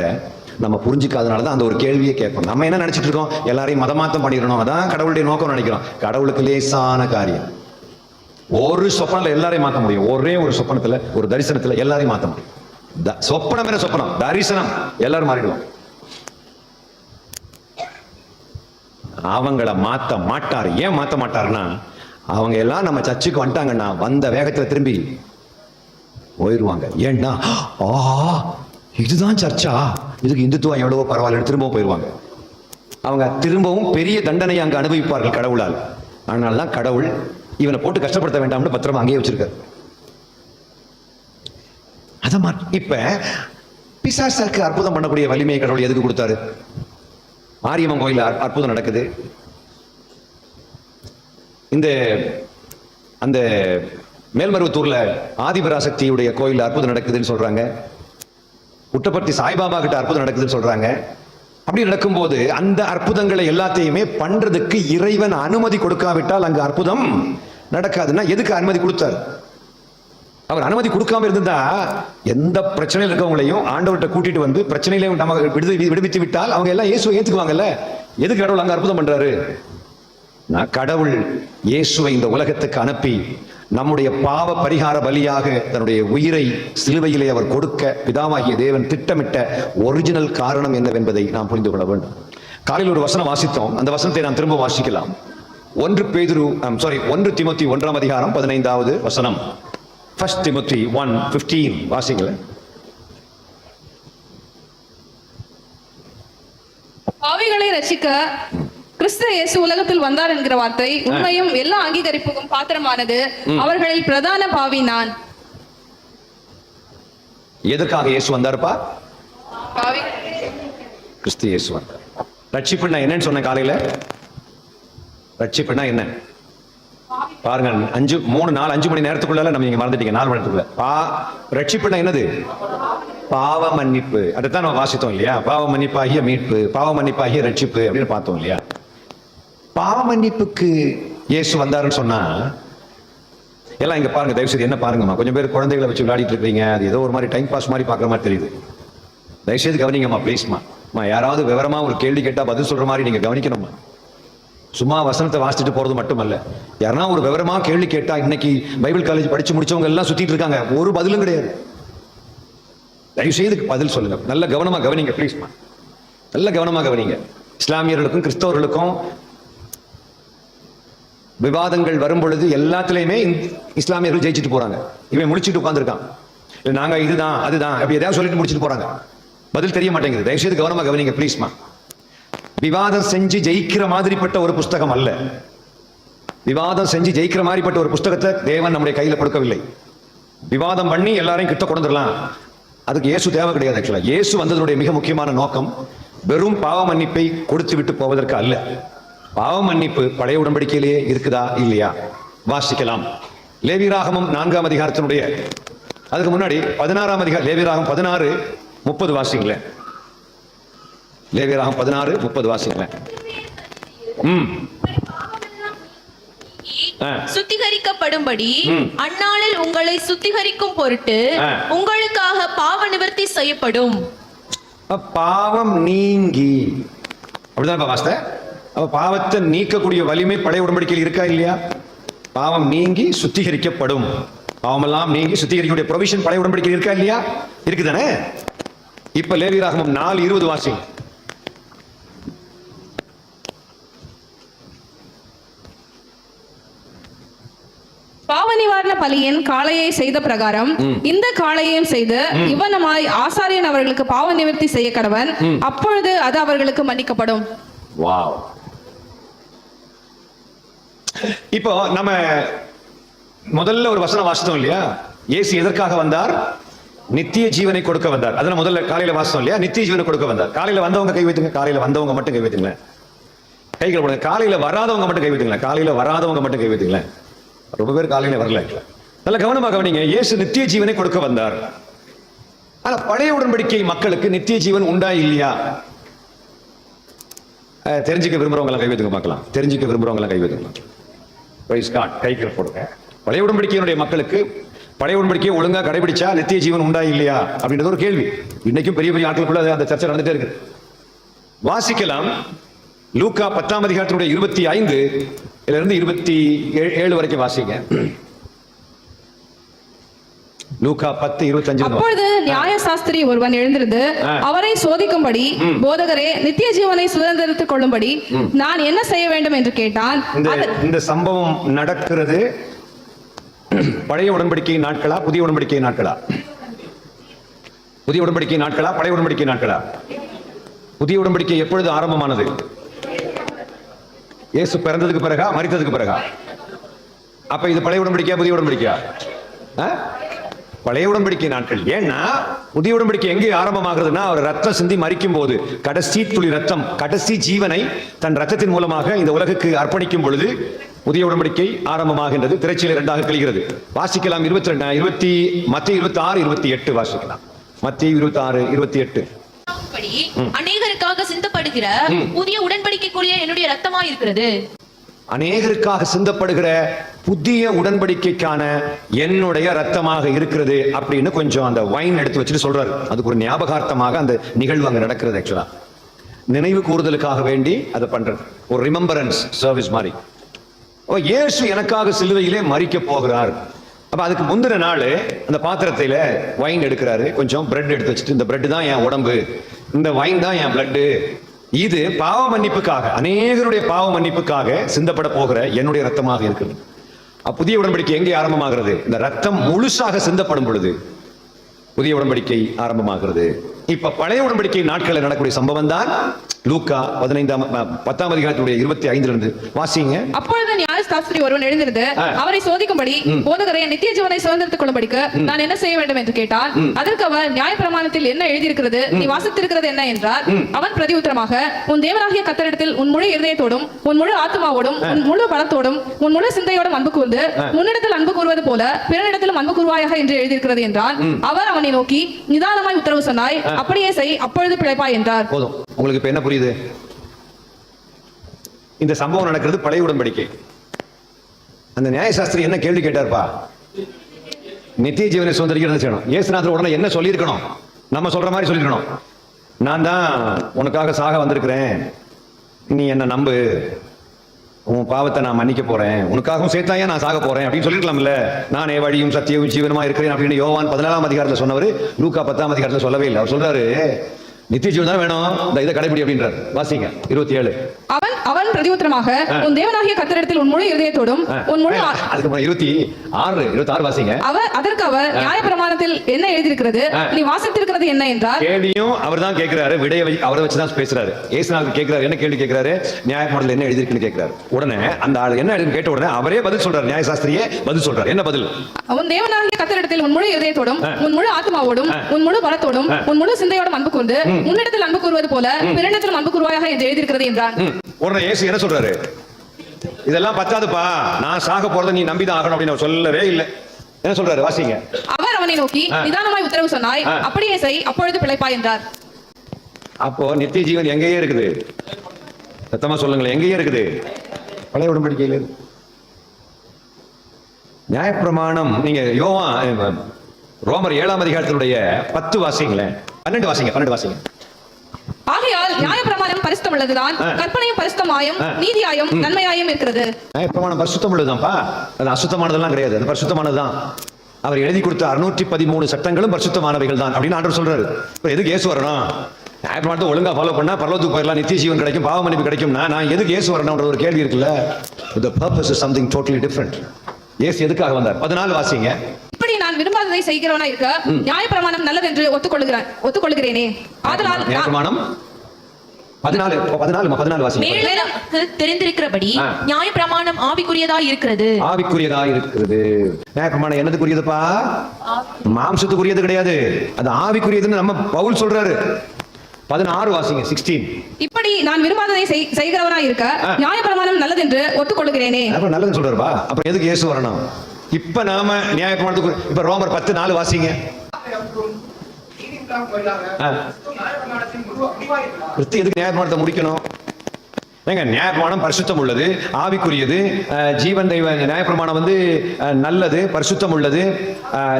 நம்ம புரிஞ்சுக்காதனாலதான் அந்த ஒரு கேள்வியை கேட்போம். நம்ம என்ன நினைச்சிட்டு இருக்கோம்? எல்லாரையும் மதமாத்தம் பண்ணிடணும், அதான் கடவுளுடைய நோக்கம் நினைக்கிறோம். கடவுளுக்கு லேசான காரியம். ஒரு சொப்பனத்துல எல்லாரையும் மாத்த முடியும். ஒரே ஒரு சொப்பனத்துல, ஒரு தரிசனத்துல எல்லாரையும் மாத்த முடியும். சொப்பனம் என்ன சொப்பனம், தரிசனம், எல்லாரும் மாறிடுவோம். அவங்கள மாத்த மாட்டாரு. ஏன் மாத்த மாட்டாருன்னா, அவங்க எல்லாம் நம்ம சர்ச்சுக்கு வந்துட்டாங்கன்னா வந்த வேகத்துல திரும்பி போயிருவாங்க. ஏன்னா இதுதான் சர்ச்சா, இதுக்கு இந்துத்துவம் எவ்வளவோ பரவாயில்ல, திரும்பவும் போயிருவாங்க. அவங்க திரும்பவும் பெரிய தண்டனை அங்க அனுபவிப்பார்கள் கடவுளால். அதனாலதான் கடவுள் இவனை போட்டு கஷ்டப்படுத்த வேண்டாம்னு பத்திரமா அங்கேயே வச்சிருக்காரு. இப்ப பிசாசுக்கு அற்புதம் பண்ணக்கூடிய வலிமையை கடவுள் எதுக்கு கொடுத்தாரு? மாரியம்மன் கோயில் அற்புதம் நடக்குது, இந்த அந்த மேல்மருவத்தூர்ல ஆதிபராசக்தியுடைய கோயில் அற்புதம் நடக்குதுன்னு சொல்றாங்க, புட்டபர்த்தி சாய்பாபா கிட்ட அற்புதம் நடக்குதுன்னு சொல்றாங்க. அப்படி நடக்கும்போது அந்த அற்புதங்களை எல்லாத்தையுமே பண்றதுக்கு இறைவன் அனுமதி கொடுக்காவிட்டால் அங்கு அற்புதம் நடக்காதுன்னா எதுக்கு அனுமதி கொடுத்தாரு? அவர் அனுமதி கொடுக்காம இருந்தா எந்த பிரச்சனையில் இருக்கவங்களையும் ஆண்டவர்கிட்ட கூட்டிட்டு வந்து பிரச்சனையில நம்ம விடுவித்து விட்டால் அவங்க எல்லாம் இயேசுவை ஏத்துக்குவாங்கல்ல. எதுக்கு கடவுள் அங்க அற்புதம் பண்றாரு? கடவுள் இயேசுவை இந்த உலகத்துக்கு அனுப்பி நம்முடைய பாவ பரிகார பலியாக தன்னுடைய உயிரை சிலுவையிலே அவர் கொடுக்க பிதாவாகிய தேவன் திட்டமிட்ட ஒரிஜினல் காரணம் என்னவென்பதை நாம் புரிந்து கொள்ள வேண்டும். காலையில் ஒரு வசனம் வாசித்தோம், அந்த வசனத்தை நாம் திரும்ப வாசிக்கலாம். 1 தீமோத்தேயு 1 அதிகாரம் 15வது வசனம். 1 Timothy 1:15 வாசிங்கள. பாவிகளை ரட்சிக்க கிறிஸ்து இயேசு உலகத்தில் வந்தார் என்கிற வார்த்தை உண்மையும் எல்லா அங்கீகரிப்புக்கும் பாத்திரமானது. அவர்களில் பிரதான பாவி நான். எதற்காக இயேசு வந்தாருப்பா? கிறிஸ்து இயேசு வந்தார். ரட்சிப்புன்னா என்னன்னு சொன்ன காலையில. ரட்சிப்புன்னா என்ன பாருங்க. 5 மணி நேரத்துக்குள்ள நம்ம நீங்க மறந்துட்டீங்க. 4 மணி நேரத்துக்குள்ள ரட்சிப்புன்னா என்னது? பாவ மன்னிப்பு. அதைத்தான் நம்ம வாசித்தோம் இல்லையா? பாவ மன்னிப்பாகிய மீட்பு, பாவ மன்னிப்பாகிய ரட்சிப்பு அப்படின்னு பார்த்தோம் இல்லையா? பாவ மன்னிப்புக்கு இயேசு வந்தாருன்னு சொன்னா எல்லாம் இங்க பாருங்க, தயவு செய்து என்ன பாருங்கம்மா. கொஞ்சம் பேர் குழந்தைகளை வச்சு விளையாடிட்டு இருக்கீங்க, அது ஏதோ ஒரு மாதிரி டைம் பாஸ் மாதிரி பாக்குற மாதிரி தெரியுது. தயவு செய்து கவனிங்கம்மா ப்ளீஸ்மா. யாராவது விவரமா ஒரு கேள்வி கேட்டா பதில் சொல்ற மாதிரி நீங்க கவனிக்கணும்மா. சும்மா வசனத்தை வாசிச்சுட்டு போறது மட்டுமல்ல, யாரா ஒரு விவரமா கேள்வி கேட்டா, இன்னைக்கு பைபிள் காலேஜ் படிச்சு முடிச்சவங்க எல்லாம் சுத்திட்டு இருக்காங்க, ஒரு பதிலும் கிடையாது. தயவு செய்து பதில் சொல்லுங்க. நல்ல கவனமா கவனிங்க ப்ளீஸ்மா. நல்ல கவனமா கவனிங்க. இஸ்லாமியர்களுக்கும் கிறிஸ்தவர்களுக்கும் விவாதங்கள் வரும் பொழுது எல்லாத்திலையுமே இஸ்லாமியர்கள் ஜெயிச்சுட்டு போறாங்க. இவன் முடிச்சுட்டு உட்கார்ந்துருக்கான், இல்ல நாங்க இதுதான் அதுதான் அப்படி ஏதாவது சொல்லிட்டு முடிச்சுட்டு போறாங்க. பதில் தெரிய மாட்டேங்குது. தயவு செய்து கவனமா கவனிங்க ப்ளீஸ்மா. விவாதம் செஞ்சு ஜெயிக்கிற மாதிரிப்பட்ட ஒரு புஸ்தகம் அல்ல. விவாதம் செஞ்சு ஜெயிக்கிற மாதிரிப்பட்ட ஒரு புஸ்தகத்தை தேவன் நம்முடைய கையில கொடுக்கவில்லை. விவாதம் பண்ணி எல்லாரையும் கிட்ட கொண்டு வந்துடலாம், அதுக்கு இயேசு தேவை கிடையாது. ஆக்சுவலா இயேசு வந்ததனுடைய மிக முக்கியமான நோக்கம் வெறும் பாவ மன்னிப்பை கொடுத்து விட்டு போவதற்கு அல்ல. பாவ மன்னிப்பு பழைய உடன்படிக்கையிலேயே இருக்குதா இல்லையா வாசிக்கலாம். லேவியராகமம் 4ஆம் அதிகாரத்தினுடைய அதுக்கு முன்னாடி 16ஆம் அதிகாரம், லேவியராகமம் 16:30 வாசிங்களேன். லேவியராகமம் 16:30 வாசிங்களேன். சுத்திகரிக்கப்படும்படி அந்நாளில் உங்களை சுத்திகரிக்கும் பொருட்டு உங்களுக்காக பாவ நிவர்த்தி செய்யப்படும். பாவம் நீங்கி, அப்படிதான் வாஸ்த. பாவத்தை நீக்கக்கூடிய வலிமை பழைய உடன்படிக்கையில் இருக்கா இல்லையா? பாவம் நீங்கி சுத்திகரிக்கப்படும். பாவமெல்லாம் நீங்கி சுத்திகரிக்கக்கூடிய ப்ரொவிஷன் பழைய உடன்படிக்கையில் இருக்கா இல்லையா? இருக்குதானே? இப்ப லேவியராகமம் 4:20 வாசி. பாவ நிவாரண பலியின் காளையை செய்த பிரகாரம் இந்த காளையையும் செய்து இவ்வனமாய் ஆசாரியன் அவர்களுக்கு பாவ நிவர்த்தி செய்ய கடவன். அப்பொழுது அது அவர்களுக்கு மன்னிக்கப்படும். வாவ். இப்போ நம்ம முதல்ல ஒரு வசனம் வாசித்தோம் இல்லையா? இயேசு எதற்காக வந்தார்? நித்திய ஜீவனை கொடுக்க வந்தார். அதனால முதல்ல காலையில வாசித்தோம் இல்லையா? நித்திய ஜீவனை கொடுக்க வந்தார். காலையில வந்தவங்க கை வைத்துங்க. காலையில வந்தவங்க மட்டும் கை வைத்துங்களேன். கைகளை போடுங்க. காலையில வராதவங்க மட்டும் கை வைத்துங்களேன். காலையில வராதவங்க மட்டும் கை வைத்துங்களேன். ரொம்ப பேர் காலையில வரல. நல்ல கவனமாக கவனிங்க. இயேசு நித்திய ஜீவனை கொடுக்க வந்தார். ஆனா பழைய உடன்படிக்கை மக்களுக்கு நித்திய ஜீவன் உண்டா இல்லையா? தெரிஞ்சுக்க விரும்புறவங்க எல்லாம் கை வைத்துங்க பார்க்கலாம். தெரிஞ்சுக்க விரும்புறவங்க எல்லாம் கை வைத்துக்கலாம். கைகள் போடுங்க. பழைய உடன்படிக்கையினுடைய மக்களுக்கு பழைய உடன்படிக்கையை ஒழுங்கா கடைபிடிச்சா நித்திய ஜீவன் உண்டா இல்லையா அப்படின்றது ஒரு கேள்வி. இன்னைக்கும் பெரிய பெரிய ஆட்களுக்குள்ள அந்த சர்ச்சை நடந்துட்டே இருக்கு. வாசிக்கலாம். லூக்கா 10ஆம் அதிகாரத்தினுடைய 25 27 வரைக்கும் வாசிங்க. லூக்கா 10:25. அப்பொழுது நியாயசாஸ்திரி ஒருவன் எழுந்திருந்து அவரை சோதிக்கும்படி, போதகரே, நித்திய ஜீவனை சுதந்திரத்துக் கொள்ளும்படி நான் என்ன செய்ய வேண்டும் என்று கேட்டான். இந்த சம்பவம் நடக்கிறது பழைய உடன்படிக்கை நாட்களா புதிய உடன்படிக்கை நாட்களா? புதிய உடன்படிக்கை நாட்களா பழைய உடன்படிக்கை நாட்களா? புதிய உடன்படிக்கை எப்பொழுது ஆரம்பமானது? இயேசு பிறந்ததுக்கு பிறகா மரித்ததுக்கு பிறகா? அப்ப இது பழைய உடன்படிக்கையா புதிய உடன்படிக்கையா? பழைய உடன்படிக்கை நாட்கள். ஏன்னா புதிய உடன்படிக்கை எங்கே ஆரம்பமாகிறதுனா அவர் ரத்தம் சிந்தி மரிக்கும் போது கடைசி துளி ரத்தம், கடைசி ஜீவனை தன் ரத்தத்தின் மூலமாக இந்த உலகுக்கு அர்ப்பணிக்கும் பொழுது புதிய உடன்படிக்கை ஆரம்பமாகின்றது. திரைச்சீலை 2ஆக கிழிகிறது. வாசிக்கலாம். மத்தேயு 26:28 வாசிக்கலாம். மத்தேயு 26:28. அநேகருக்காக சிந்தப்படுகிற புதிய உடன்படிக்கைக்குரிய என்னுடைய ரத்தமாய் இருக்கிறது. அநேகருக்காக சிந்தப்படுகிற புதிய உடன்படிக்கைக்கான என்னுடைய ரத்தமாக இருக்கிறது அப்படின்னு கொஞ்சம் அந்த வைன் எடுத்து வச்சுட்டு சொல்றாரு. அதுக்கு ஒரு ஞாபகார்த்தமாக அந்த நிகழ்வு அங்க நடக்கிறது. ஆக்சுவலா நினைவு கூறுதலுக்காக வேண்டி அதை பண்றது, ஒரு ரிமெம்பரன்ஸ் சர்வீஸ் மாதிரி. இயேசு எனக்காக சிலுவையிலே மரிக்க போகிறார். அப்ப அதுக்கு முந்தின நாள் அந்த பாத்திரத்தில வைன் எடுக்கிறாரு, கொஞ்சம் பிரெட் எடுத்து வச்சுட்டு, இந்த பிரெட் தான் என் உடம்பு, இந்த வைன் தான் என் பிளட், இது பாவ மன்னிப்புக்காக, அநேகருடைய பாவ மன்னிப்புக்காக சிந்தப்பட போகிற என்னுடைய ரத்தமாக இருக்குது. புதிய உடன்படிக்கை எங்கே ஆரம்பமாகிறது? இந்த ரத்தம் முழுசாக சிந்தப்படும் பொழுது புதிய உடன்படிக்கை ஆரம்பமாகிறது. இப்ப பழைய உடன்படிக்கை நாட்களில் நடக்கக்கூடிய சம்பவம் தான் லூக்கா 10ஆம் அதிகாரத்துடைய 25 வாசிங்க. அப்பொழுது நியாயசாஸ்திரி ஒருவன் எழுந்திருந்து அவரை சோதிக்கும்படி, போதகரே, நித்திய ஜீவனை சுதந்திரத்துக் கொள்ளும்படிக்கு நான் என்ன செய்ய வேண்டும் என்று கேட்டான். அதற்கு அவர், நியாயப்பிரமாணத்தில் என்ன எழுதியிருக்கிறது, நீ வாசித்திருக்கிறது என்ன என்றார். அவன் பிரதியுத்தரமாக, உன் தேவனாகிய கர்த்தரிடத்தில் உன் முழு இருதயத்தோடும் உன் முழு ஆத்மாவோடும் உன் முழு பலத்தோடும் உன் முழு சிந்தையோடும் அன்பு கூர்ந்து முன்னிடத்தில் அன்பு கூறுவது போல பிறனிடத்திலும் அன்பு கூறுவாயாக என்று எழுதியிருக்கிறது என்றான். அவர் அவனை நோக்கி, நிதானமாய் உத்தரவு சொன்னாய், அப்படியே செய், அப்பொழுது பிழைப்பாய் என்றார். போதும், உங்களுக்கு இப்ப என்ன புரியுது? இந்த சம்பவம் நடக்கிறது பழைய உடன்படிக்கை. அந்த நியாயசாஸ்திரி என்ன கேள்வி கேட்டார்ப்பா? நித்திய ஜீவனை சுதந்திரிக்க செய்யணும். இயேசுநாதர் உடனே என்ன சொல்லியிருக்கணும்? நம்ம சொல்ற மாதிரி சொல்லிருக்கணும். நான் தான் உனக்காக சாக வந்திருக்கிறேன், நீ என்ன நம்பு, உன் பாவத்தை நான் மன்னிக்க போறேன், உனக்காகவும் சேர்த்தாயே நான் சாக போறேன் அப்படின்னு சொல்லிருக்கலாம்ல. நானே வழியும் சத்தியமும் ஜீவனுமா இருக்கிறேன் அப்படின்னு யோவான் 14ஆம் அதிகாரத்தில் சொன்னவர் லூக்கா 10ஆம் அதிகாரத்தில் சொல்லவே இல்லை. அவர் சொல்றாரு, நித்திய ஜீவன் தான் வேணும், இந்த இதை கடைபிடி அப்படின்றார். வாசிங்க 27. அவன் பிரதியுத்தரமாக, உன் தேவனாகிய கர்த்தரிடத்தில் உன் முழு இருதயத்தோடும் உன் முழு 26 வாசிங்க. அதற்கு அவர், நியாயப்பிரமாணத்தில் என்ன எழுதியிருக்கிறது, நீ வாசித்திருக்கிறது என்ன என்றார். கேள்வியும் அவர் தான் கேட்கிறாரு, விடைய அவரை வச்சு தான் பேசுறாரு. இயேசுநாதர் கேட்கிறாரு, என்ன கேள்வி கேட்கிறாரு? நியாயப்பிரமாணத்தில் என்ன எழுதியிருக்குன்னு கேட்கிறாரு. உடனே அந்த ஆள் என்ன எழுதி கேட்ட உடனே அவரே பதில் சொல்றாரு, நியாயசாஸ்திரியே பதில் சொல்றாரு. என்ன பதில்? உன் தேவனாகிய கர்த்தரிடத்தில் உன் முழு இருதயத்தோடும் உன் முழு ஆத்மாவோடும் உன் முழு பலத்தோடும் உன் முழு சிந்தையோடும் அன்பு கூர்ந்து முன்னிடத்தில் அன்பு கூறுவது போல பிறனிடத்திலும் அன்பு கூறுவாயாக என்று எழுதியிருக்கிறது என்றான். உடனே இயேசு என்ன சொல்றாரு? இதெல்லாம் பத்தாதுப்பா, நான் சாக போறதை நீ நம்பிதான் ஆகணும் அப்படின்னு சொல்லவே இல்லை. என்ன சொல்றாரு? வாசிங்க. அவர் அவனை நோக்கி, நிதானமாய் உத்தரவு சொன்னாய், அப்படியே செய், அப்பொழுது பிழைப்பாய் என்றார். அப்போ நித்திய ஜீவன் எங்கேயே இருக்குது? சத்தமா சொல்லுங்களேன், எங்கேயே இருக்குது? பழைய உடன்படிக்கையில். நியாயப்பிரமாணம் நீங்க ரோமர் 7ஆம் அதிகாரத்தினுடைய 10 வாசிங்களேன், 12 வாசிங்க, 12 வாசிங்க. ஆகையால் நியாயப்பிரமாணம் பரிசுத்தம் உள்ளதுதான், கற்பனையும் பரிசுத்தமாயும் நீதியாயும் நன்மையாயும் இருக்கிறது. நியாயப்பிரமாணம் பரிசுத்தம் உள்ளதுதான்ப்பா, அது அசுத்தமானதெல்லாம் கிடையாது, அது பரிசுத்தமானதுதான். அவர் எழுதி கொடுத்த 613 சட்டங்களும் பரிசுத்தமானவைகள் தான் அப்படின்னு ஆண்டவர் சொல்றாரு. இப்ப எதுக்கு இயேசு வரணும்? நியாயப்பிரமாணத்தை ஒழுங்கா ஃபாலோ பண்ணா பரலோகத்துக்கு போயிடலாம், நித்திய ஜீவன் கிடைக்கும், பாவ மன்னிப்பு கிடைக்கும்னா நான் எதுக்கு இயேசு வரணும்ன்ற ஒரு கேள்வி இருக்குல்ல. The purpose is something totally different. இயேசு எதுக்காக வந்தார்? 14 வாசிங்க. இப்படி நான் விரும்பாததை செய்கிறவனா இருக்க நியாயப்பிரமாணம் நல்லதென்று ஒத்துக்கொள்கிறேனே. ஆதலால் நியாயப்பிரமாணம் 14 வாசிங்க. மேலும் தெரிந்திருக்கிறபடி நியாயப்பிரமாணம் ஆவிக்குரியதாய் இருக்கிறது. ஆவிக்குரியதாய் இருக்கிறது. நியாயப்பிரமாணம் என்னதுக்குரியதுப்பா? மாம்சத்துக்குரியது கிடையாது, அது ஆவிக்குரியதுன்னு நம்ம பவுல் சொல்றாரு. 16 வாசிங்க, 16. இப்படி நான் விரும்பாததை செய்கிறவனா இருக்க நியாயப்பிரமாணம் நல்லதென்று ஒத்துக்கொள்கிறேனே. நல்லதுன்னு சொல்றாருப்பா, அப்புறம் எதுக்கு இயேசு வரணும்? இப்ப நாம நியாயப்பிரமாணத்துக்கு இப்ப ரோமர் 10:4 வாசிங்க. கிறிஸ்து எதுக்கு நியாயப்பிரமாணத்தை முடிக்கணும்? ஏங்க, நியாயப்பிரமாணம் பரிசுத்தம் உள்ளது, ஆவிக்குரியது, ஜீவன் தெய்வ நியாயப்பிரமாணம் நல்லது, பரிசுத்தம் உள்ளது,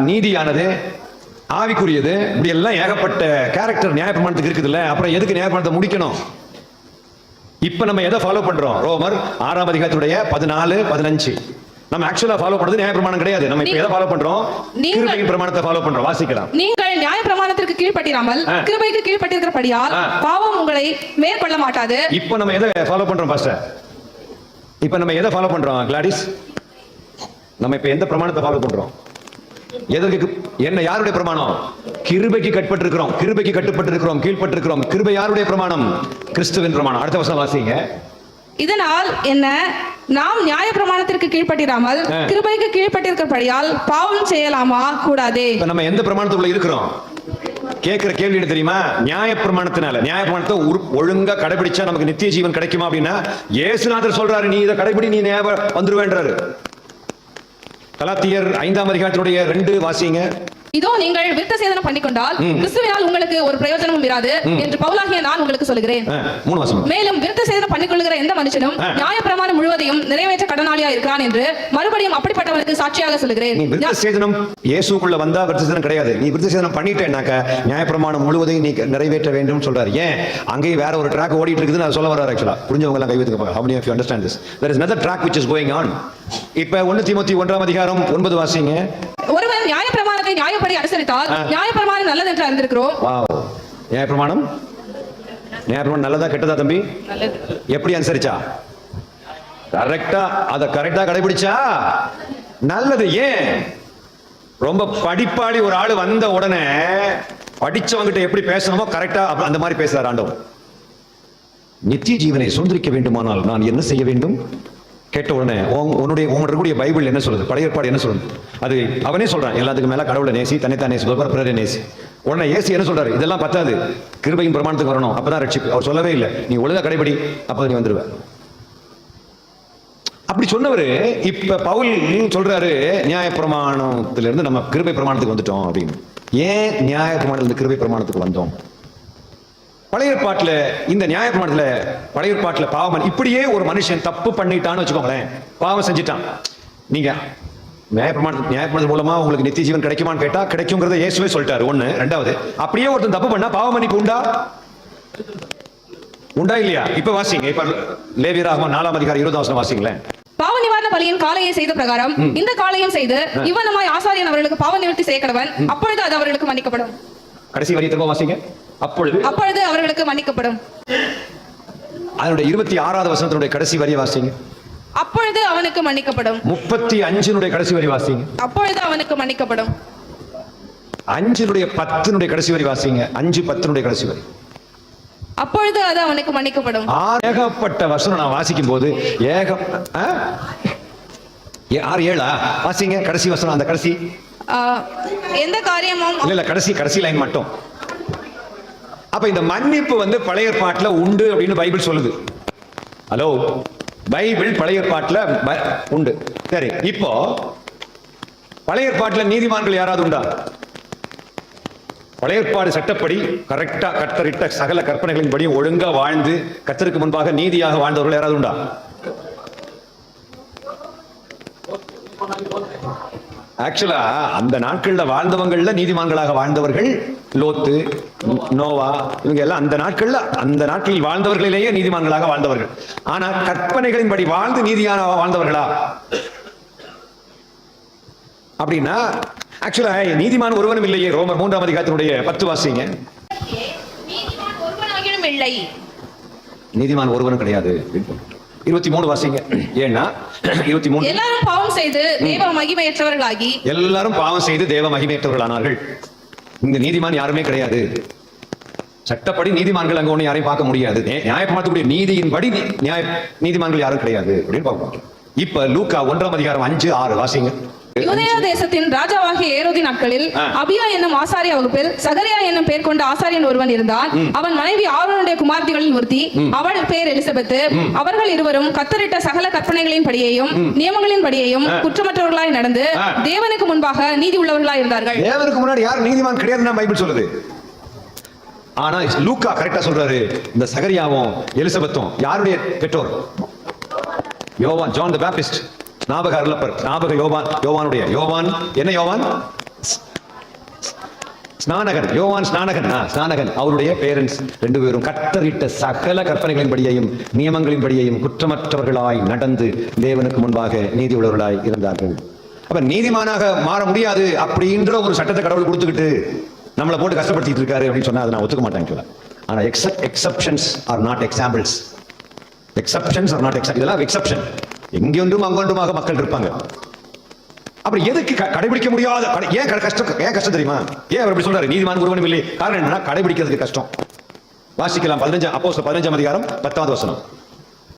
நீதியானது, ஆவிக்குரியது, இப்படி எல்லாம் ஏகப்பட்ட கேரக்டர் நியாயப்பிரமாணத்துக்கு இருக்குதுல்ல. அப்புறம் எதுக்கு நியாயப்பிரமாணத்தை முடிக்கணும்? இப்ப நம்ம எதை ஃபாலோ பண்றோம்? ரோமர் 6ஆம் அதிகாரத்துடைய 14, 15. நம்ம ஆக்சுவலா ஃபாலோ பண்றது நியாயப்பிரமாணம் கிடையாது. நம்ம இப்ப எதை ஃபாலோ பண்றோம்? கிருபையின் பிரமாணத்தை ஃபாலோ பண்றோம். வாசிக்கலாம். நீங்கள் நியாயப்பிரமாணத்திற்கு கீழ்ப்பட்டிராமல் கிருபைக்கு கீழ்ப்பட்டிருக்கிறபடியால் பாவம் உங்களை மேற்கொள்ள மாட்டாது. இப்ப நம்ம எதை ஃபாலோ பண்றோம் பாஸ்டர்? இப்ப நம்ம எதை ஃபாலோ பண்றோம் கிளாடிஸ்? நம்ம இப்ப எந்த பிரமாணத்தை ஃபாலோ பண்றோம்? எதற்கு? என்ன? யாருடைய பிரமாணம்? கிருபைக்கு கட்டுப்பட்டிருக்கிறோம், கிருபைக்கு கட்டுப்பட்டிருக்கிறோம், கீழ்ப்பட்டிருக்கிறோம். கிருபை யாருடைய பிரமாணம்? கிறிஸ்துவின் பிரமாணம். அடுத்த வசனம் வாசிங்க. இதனால் என்ன? நாம் நியாயப்பிரமாணத்திற்கு கீழ்ப்பட்டிராமல் கிருபைக்கு கீழ்ப்பட்டிருக்கிறபடியால் பாவம் செய்யலாமா? கூடாதே. இப்ப நம்ம எந்த பிரமாணத்துக்குள்ள இருக்கிறோம்? கேட்கிற கேள்வி என்ன தெரியுமா? நியாயப்பிரமாணத்தினால. நியாயப்பிரமாணத்தை ஒழுங்கா கடைபிடிச்சா நமக்கு நித்திய ஜீவன் கிடைக்குமா அப்படின்னா, இயேசுநாதர் சொல்றாரு, நீ இதை கடைபிடி, நீ வந்துருவேன்றாரு. கலாத்தியர் 5ஆம் அதிகாரத்தினுடைய 2 வாசிங்க. இதோ நீங்கள் விருத்த சேதனம் பண்ணிக்கொண்டால் கிறிஸ்துவினால் உங்களுக்கு ஒரு பிரயோஜனமும் இராது என்று பவுலாகிய நான் உங்களுக்கு சொல்கிறேன். 3 வசனம். மேலும் விருத்த சேதனம் பண்ணிக்கொள்கிற எந்த மனுஷனும் நியாயப்பிரமாணம் முழுவதையும் நிறைவேற்ற கடனாளியா இருக்கிறான் என்று மறுபடியும் அப்படிப்பட்டவனுக்கு சாட்சியாக சொல்கிறேன். நீ விருத்த சேதனம் இயேசுக்குள்ள வந்தா விருத்த சேதனம் கிடையாது. நீ விருத்த சேதனம் பண்ணிட்டேன்னாக்க நியாயப்பிரமாணம் முழுவதையும் நீ நிறைவேற்ற வேண்டும் சொல்றாரு. ஏன் அங்கேயும் வேற ஒரு ட்ராக் ஓடிட்டு இருக்குதுன்னு நான் சொல்ல வர்றாரு. ஆக்சுவலா புரிஞ்சவங்க எல்லாம் கை வைத்துக்க. How many of you understand this? There is another track which is going on. இப்ப 1 தீமோத்தேயு 1 அதிகாரம் 9 வாசிங்க. ஒருவன் நியாயப்பிரமாணத்தை நியாயப்படி அனுசரித்தால் நியாயப்பிரமாணம் நல்லது என்று அறிந்திருக்கிறோம். வாவ். நியாயப்பிரமாணம் நல்லதா கெட்டதா தம்பி? நல்லது. எப்படி அனுசரிச்சா? கரெக்டா கடைபிடிச்சா நல்லது. ஏன்? ரொம்ப படிப்பாளி ஒரு ஆளு வந்த உடனே படிச்சவங்கிட்ட எப்படி பேசணுமோ கரெக்டா அந்த மாதிரி பேசுறாரு ஆண்டவர். நித்திய ஜீவனை சுதந்திரிக்க வேண்டுமானால் நான் என்ன செய்ய வேண்டும்? கேட்ட உடனே உங்களுடைய பைபிள் என்ன சொல்லுது? பழைய ஏற்பாடு என்ன சொல்லுது? அது அவனே சொல்றான். எல்லாத்துக்கும் மேல கடவுளை நேசி, தன்னைத்தான் நேசி, பிறரை நேசி. உடனே இயேசு என்ன சொல்றாரு? இதெல்லாம் பத்தாது, கிருபையின் பிரமாணத்துக்கு வரணும், அப்பதான் ரட்சிப்பு. அவர் சொல்லவே இல்லை நீ ஒழுங்கா கடைபிடி, அப்ப நீ வந்துருவ. அப்படி சொன்னவரு இப்ப பவுல் சொல்றாரு நியாயப்பிரமாணத்திலிருந்து நம்ம கிருபை பிரமாணத்துக்கு வந்துட்டோம் அப்படின்னு. ஏன் நியாயப்பிரமாணத்திலிருந்து கிருபை பிரமாணத்துக்கு வந்தோம்? பழைய ஏற்பாட்டுல இந்த நியாயப்பிரமாணத்துல பழைய ஏற்பாட்டுல பாவம் இப்படியே ஒரு மனுஷன் தப்பு பண்ணிட்டான்னு வச்சுக்கோங்களேன், பாவம் செஞ்சுட்டான். நீங்க நியாயப்பிரமாணம் மூலமா உங்களுக்கு நித்திய ஜீவன் கிடைக்குமான்னு கேட்டா கிடைக்கும்ங்கறத இயேசுவே சொல்லிட்டாரு. 1. 2வது, அப்படியே ஒருத்தன் தப்பு பண்ணா பாவ மன்னிப்பு உண்டா இல்லையா? இப்ப வாசிங்க. இப்ப லேவியராகமம் 4 அதிகாரம் 20 வசனம் வாசிங்களேன். பாவ நிவாரண பலியின் காளையை செய்த பிரகாரம் இந்த காளையும் செய்து இவனமாய் ஆசாரியன் அவர்களுக்கு பாவ நிவர்த்தி செய்ய கடவன், அப்பொழுது அது அவர்களுக்கு மன்னிக்கப்படும். கடைசி வரி திரும்ப வாசிங்க. அப்பொழுது அவர்களுக்கு மன்னிக்கப்படும். அதனுடைய 26வது வசனத்தினுடைய கடைசி வரி வாசிங்க. அப்பொழுது அவனுக்கு மன்னிக்கப்படும். 35னுடைய கடைசி வரி வாசிங்க. அப்பொழுது அவனுக்கு மன்னிக்கப்படும். 5னுடைய 10னுடைய கடைசி வரி வாசிங்க. 5:10னுடைய கடைசி வரி. அப்பொழுது அது அவனுக்கு மன்னிக்கப்படும். ஏகப்பட்ட வசனம் நான் வாசிக்கும் போது 6-7 வாசிங்க. கடைசி வசனம், அந்த கடைசி எந்த காரியமும் இல்ல, கடைசி லைன் மட்டும். அப்ப இந்த மன்னிப்பு பழைய ஏற்பாட்டுல உண்டு அப்படின்னு பைபிள் சொல்லுது. ஹலோ, பைபிள் பழைய ஏற்பாட்டுல உண்டு. சரி, இப்போ பழைய ஏற்பாட்டுல நீதிமான்கள் யாராவது உண்டா? பழைய ஏற்பாடு சட்டப்படி கரெக்டா கர்த்தரிட்ட சகல கற்பனைகளின்படி ஒழுங்கா வாழ்ந்து கர்த்தருக்கு முன்பாக நீதியாக வாழ்ந்தவர்கள் யாராவது உண்டா? ஆக்சுவலா அந்த நாட்கள்ல வாழ்ந்தவங்கள்ல நீதிமான்களாக வாழ்ந்தவர்கள் லோத்து, நோவா, இவங்க எல்லாம் அந்த நாட்களில் வாழ்ந்தவர்களிலேயே நீதிமான்களாக வாழ்ந்தவர்கள். ஆனா கற்பனைகளின்படி வாழ்ந்து நீதியான வாழ்ந்தவர்களா அப்படின்னா ஆக்சுவலா நீதிமான் ஒருவனும் இல்லையே. ரோமர் 3 அதிகாரத்தினுடைய 10 வாசிங்க. நீதிமான் ஒருவனும் கிடையாது. 23 வாசிங்க. ஏன்னா 23 எல்லாரும் பாவம் செய்து தேவ மகிமையற்றவர்களாகி எல்லாரும் பாவம் செய்து தேவ மகிமையற்றவர்களானார்கள். இங்க நீதிமான் யாருமே கிடையாது. சட்டப்படி நீதிமான்கள் அங்க ஒண்ணு யாரையும் பார்க்க முடியாது. நியாயப்பிரமாணத்துடைய நீதியின்படி நீதிமான்கள் யாரும் கிடையாது அப்படின்னு பார்ப்போம். இப்ப லூக்கா 1 அதிகாரம் 5-6 வாசிங்க. யூதேயா தேசத்தின் ராஜாவாகிய ஏரோதி நாட்களில் அபியா என்னும் ஆசாரிய வகுப்பில் சகரியா என்னும் பேர் கொண்ட ஆசாரியன் ஒருவன் இருந்தான். அவன் மனைவி ஆரோனுடைய குமார்த்திகளில் ஒருத்தி, அவள் பேர் எலிசபெத்து. அவர்கள் இருவரும் கர்த்தரிட்ட சகல கற்பனைகளின் படியையும் நியமங்களின் படியையும் குற்றமற்றவர்களாய் நடந்து தேவனுக்கு முன்பாக நீதி உள்ளவர்களாய் இருந்தார்கள். தேவனுக்கு முன்னாடி யாரும் நீதிமான் கிடையாதுன்னு பைபிள் சொல்லுது. ஆனா லூக்கா கரெக்டா சொல்றாரு. இந்த சகரியாவும் எலிசபெத்தும் யாருடைய பெற்றோர்? யோவான், ஜான் தி பேப்டிஸ்ட். யோவான் என்ன? யோவான் ஸ்நானகன். அவருடைய பேரண்ட்ஸ் 2 பேரும் கர்த்தரிட்ட சகல கற்பனைகளின்படியையும் நியமங்களின்படியையும் குற்றமற்றவர்களாய் நடந்து தேவனுக்கு முன்பாக நீதி உள்ளவர்களாய் இருந்தார்கள். அப்ப நீதிமானாக மாற முடியாது அப்படின்ற ஒரு சட்டத்தை கடவுள் கொடுத்துக்கிட்டு நம்மளை போட்டு கஷ்டப்படுத்திட்டு இருக்காரு அப்படின்னு சொன்னா அதை நான் ஒத்துக்க மாட்டேன். ஆனா எக்ஸப்ஷன்ஸ் ஆர் நாட் எக்ஸாம்பிள்ஸ். இதெல்லாம் எக்ஸப்ஷன். எங்கொன்றும் அங்கொன்றுமாக மக்கள் இருப்பாங்க. அப்புறம் எதுக்கு கடைபிடிக்க முடியாத? ஏன் கஷ்டம் தெரியுமா? ஏன் அவர் இப்படி சொல்றாரு? நீதிமான் ஒருவனும் இல்லை. காரணம் என்னன்னா கடைபிடிக்கிறதுக்கு கஷ்டம். வாசிக்கலாம். 15 அதிகாரம் 10வது வசனம்.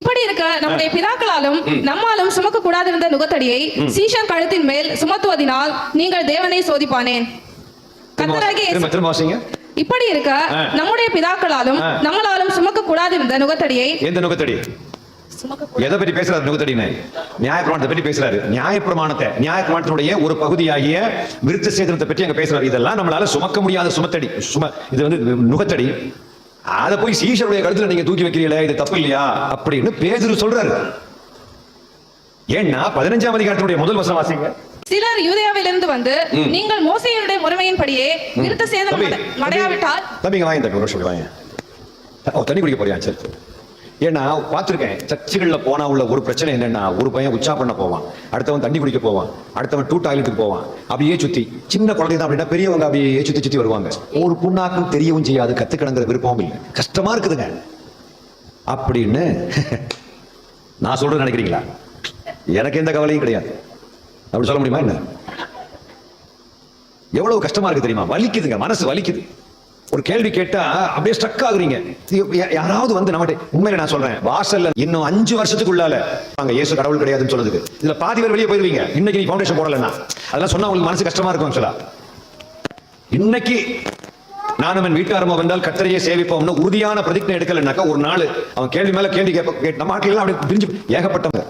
இப்படி இருக்க நம்முடைய பிதாக்களாலும் நம்மாலும் சுமக்க கூடாதிருந்த நுகத்தடியை சீஷர் கழுத்தின் மேல் சுமத்துவதினால் நீங்கள் தேவனை சோதிப்பானேன். இப்படி இருக்க நம்முடைய பிதாக்களாலும் நம்மளாலும் சுமக்க கூடாதிருந்த நுகத்தடியை, எந்த நுகத்தடி? எதை பற்றி பேசுறாரு நுகத்தடின்னு? நியாயப்பிரமாணத்தை பற்றி பேசுறாரு. நியாயப்பிரமாணத்தினுடைய ஒரு பகுதியாகிய விருத்த சேதனத்தை பற்றி அங்க பேசுறாரு. இதெல்லாம் நம்மளால சுமக்க முடியாத சுமத்தடி, இது வந்து நுகத்தடி. அதை போய் சீஷருடைய கழுத்துல நீங்க தூக்கி வைக்கிறீங்களே, இது தப்பு இல்லையா அப்படின்னு பேதுரு சொல்றாரு. ஏன்னா 15ஆம் அதிகாரத்தினுடைய முதல் வசனம் வாசிங்க. சிலர் யூதேயாவிலிருந்து வந்து நீங்கள் மோசேயுடைய முறைமையின்படியே விருத்த சேதனம் அடையாவிட்டால். தம்பிங்க வாங்க, ஒரு வருஷம் வாங்க. தண்ணி குடிக்க போறியா? சரி. ஏன்னா பார்த்துருக்கேன், சர்ச்சுகளில் போனா உள்ள ஒரு பிரச்சனை என்னன்னா, ஒரு பையன் உச்சா பண்ண போவான், அடுத்தவன் தண்ணி குடிக்க போவான், அடுத்தவன் டாய்லெட்டுக்கு போவான், அப்படியே சுத்தி. சின்ன குழந்தை தான் அப்படின்னா, பெரியவங்க அப்படியே சுத்தி வருவாங்க. ஒரு புண்ணாக்கும் தெரியவும் செய்யாது, கத்துக்கணுங்கிற விருப்பமும் இல்லை, கஷ்டமா இருக்குதுங்க அப்படின்னு நான் சொல்றது நினைக்கிறீங்களா? எனக்கு எந்த கவலையும் கிடையாது. அப்படி சொல்ல முடியுமா என்ன? எவ்வளவு கஷ்டமா இருக்கு தெரியுமா? வலிக்குதுங்க, மனசு வலிக்குது. ஒரு கேள்வி கேட்டா அப்படியே ஸ்ட்ரக் ஆகுறீங்க. யாராவது வந்து நம்மகிட்ட, உண்மையில நான் சொல்றேன், வாசல்ல இன்னும் 5 வருஷத்துக்குள்ளால நாங்க இயேசு கடவுள் கிடையாதுன்னு சொல்றதுக்கு இதுல பாதி பேர் வெளியே போயிருவீங்க. இன்னைக்கு நீ ஃபவுண்டேஷன் போடலன்னா அதெல்லாம் சொன்னா உங்களுக்கு மனசு கஷ்டமா இருக்கும். சொல்ல இன்னைக்கு நானும் என் வீட்டாரமோ வந்தால் கர்த்தரையே சேவிப்போம்னு உறுதியான பிரதிஜை எடுக்கலன்னாக்கா, ஒரு நாள் அவன் கேள்வி மேல கேள்வி கேட்ப நம்ம ஆட்கள் எல்லாம் அப்படி பிரிஞ்சு ஏகப்பட்டவங்க.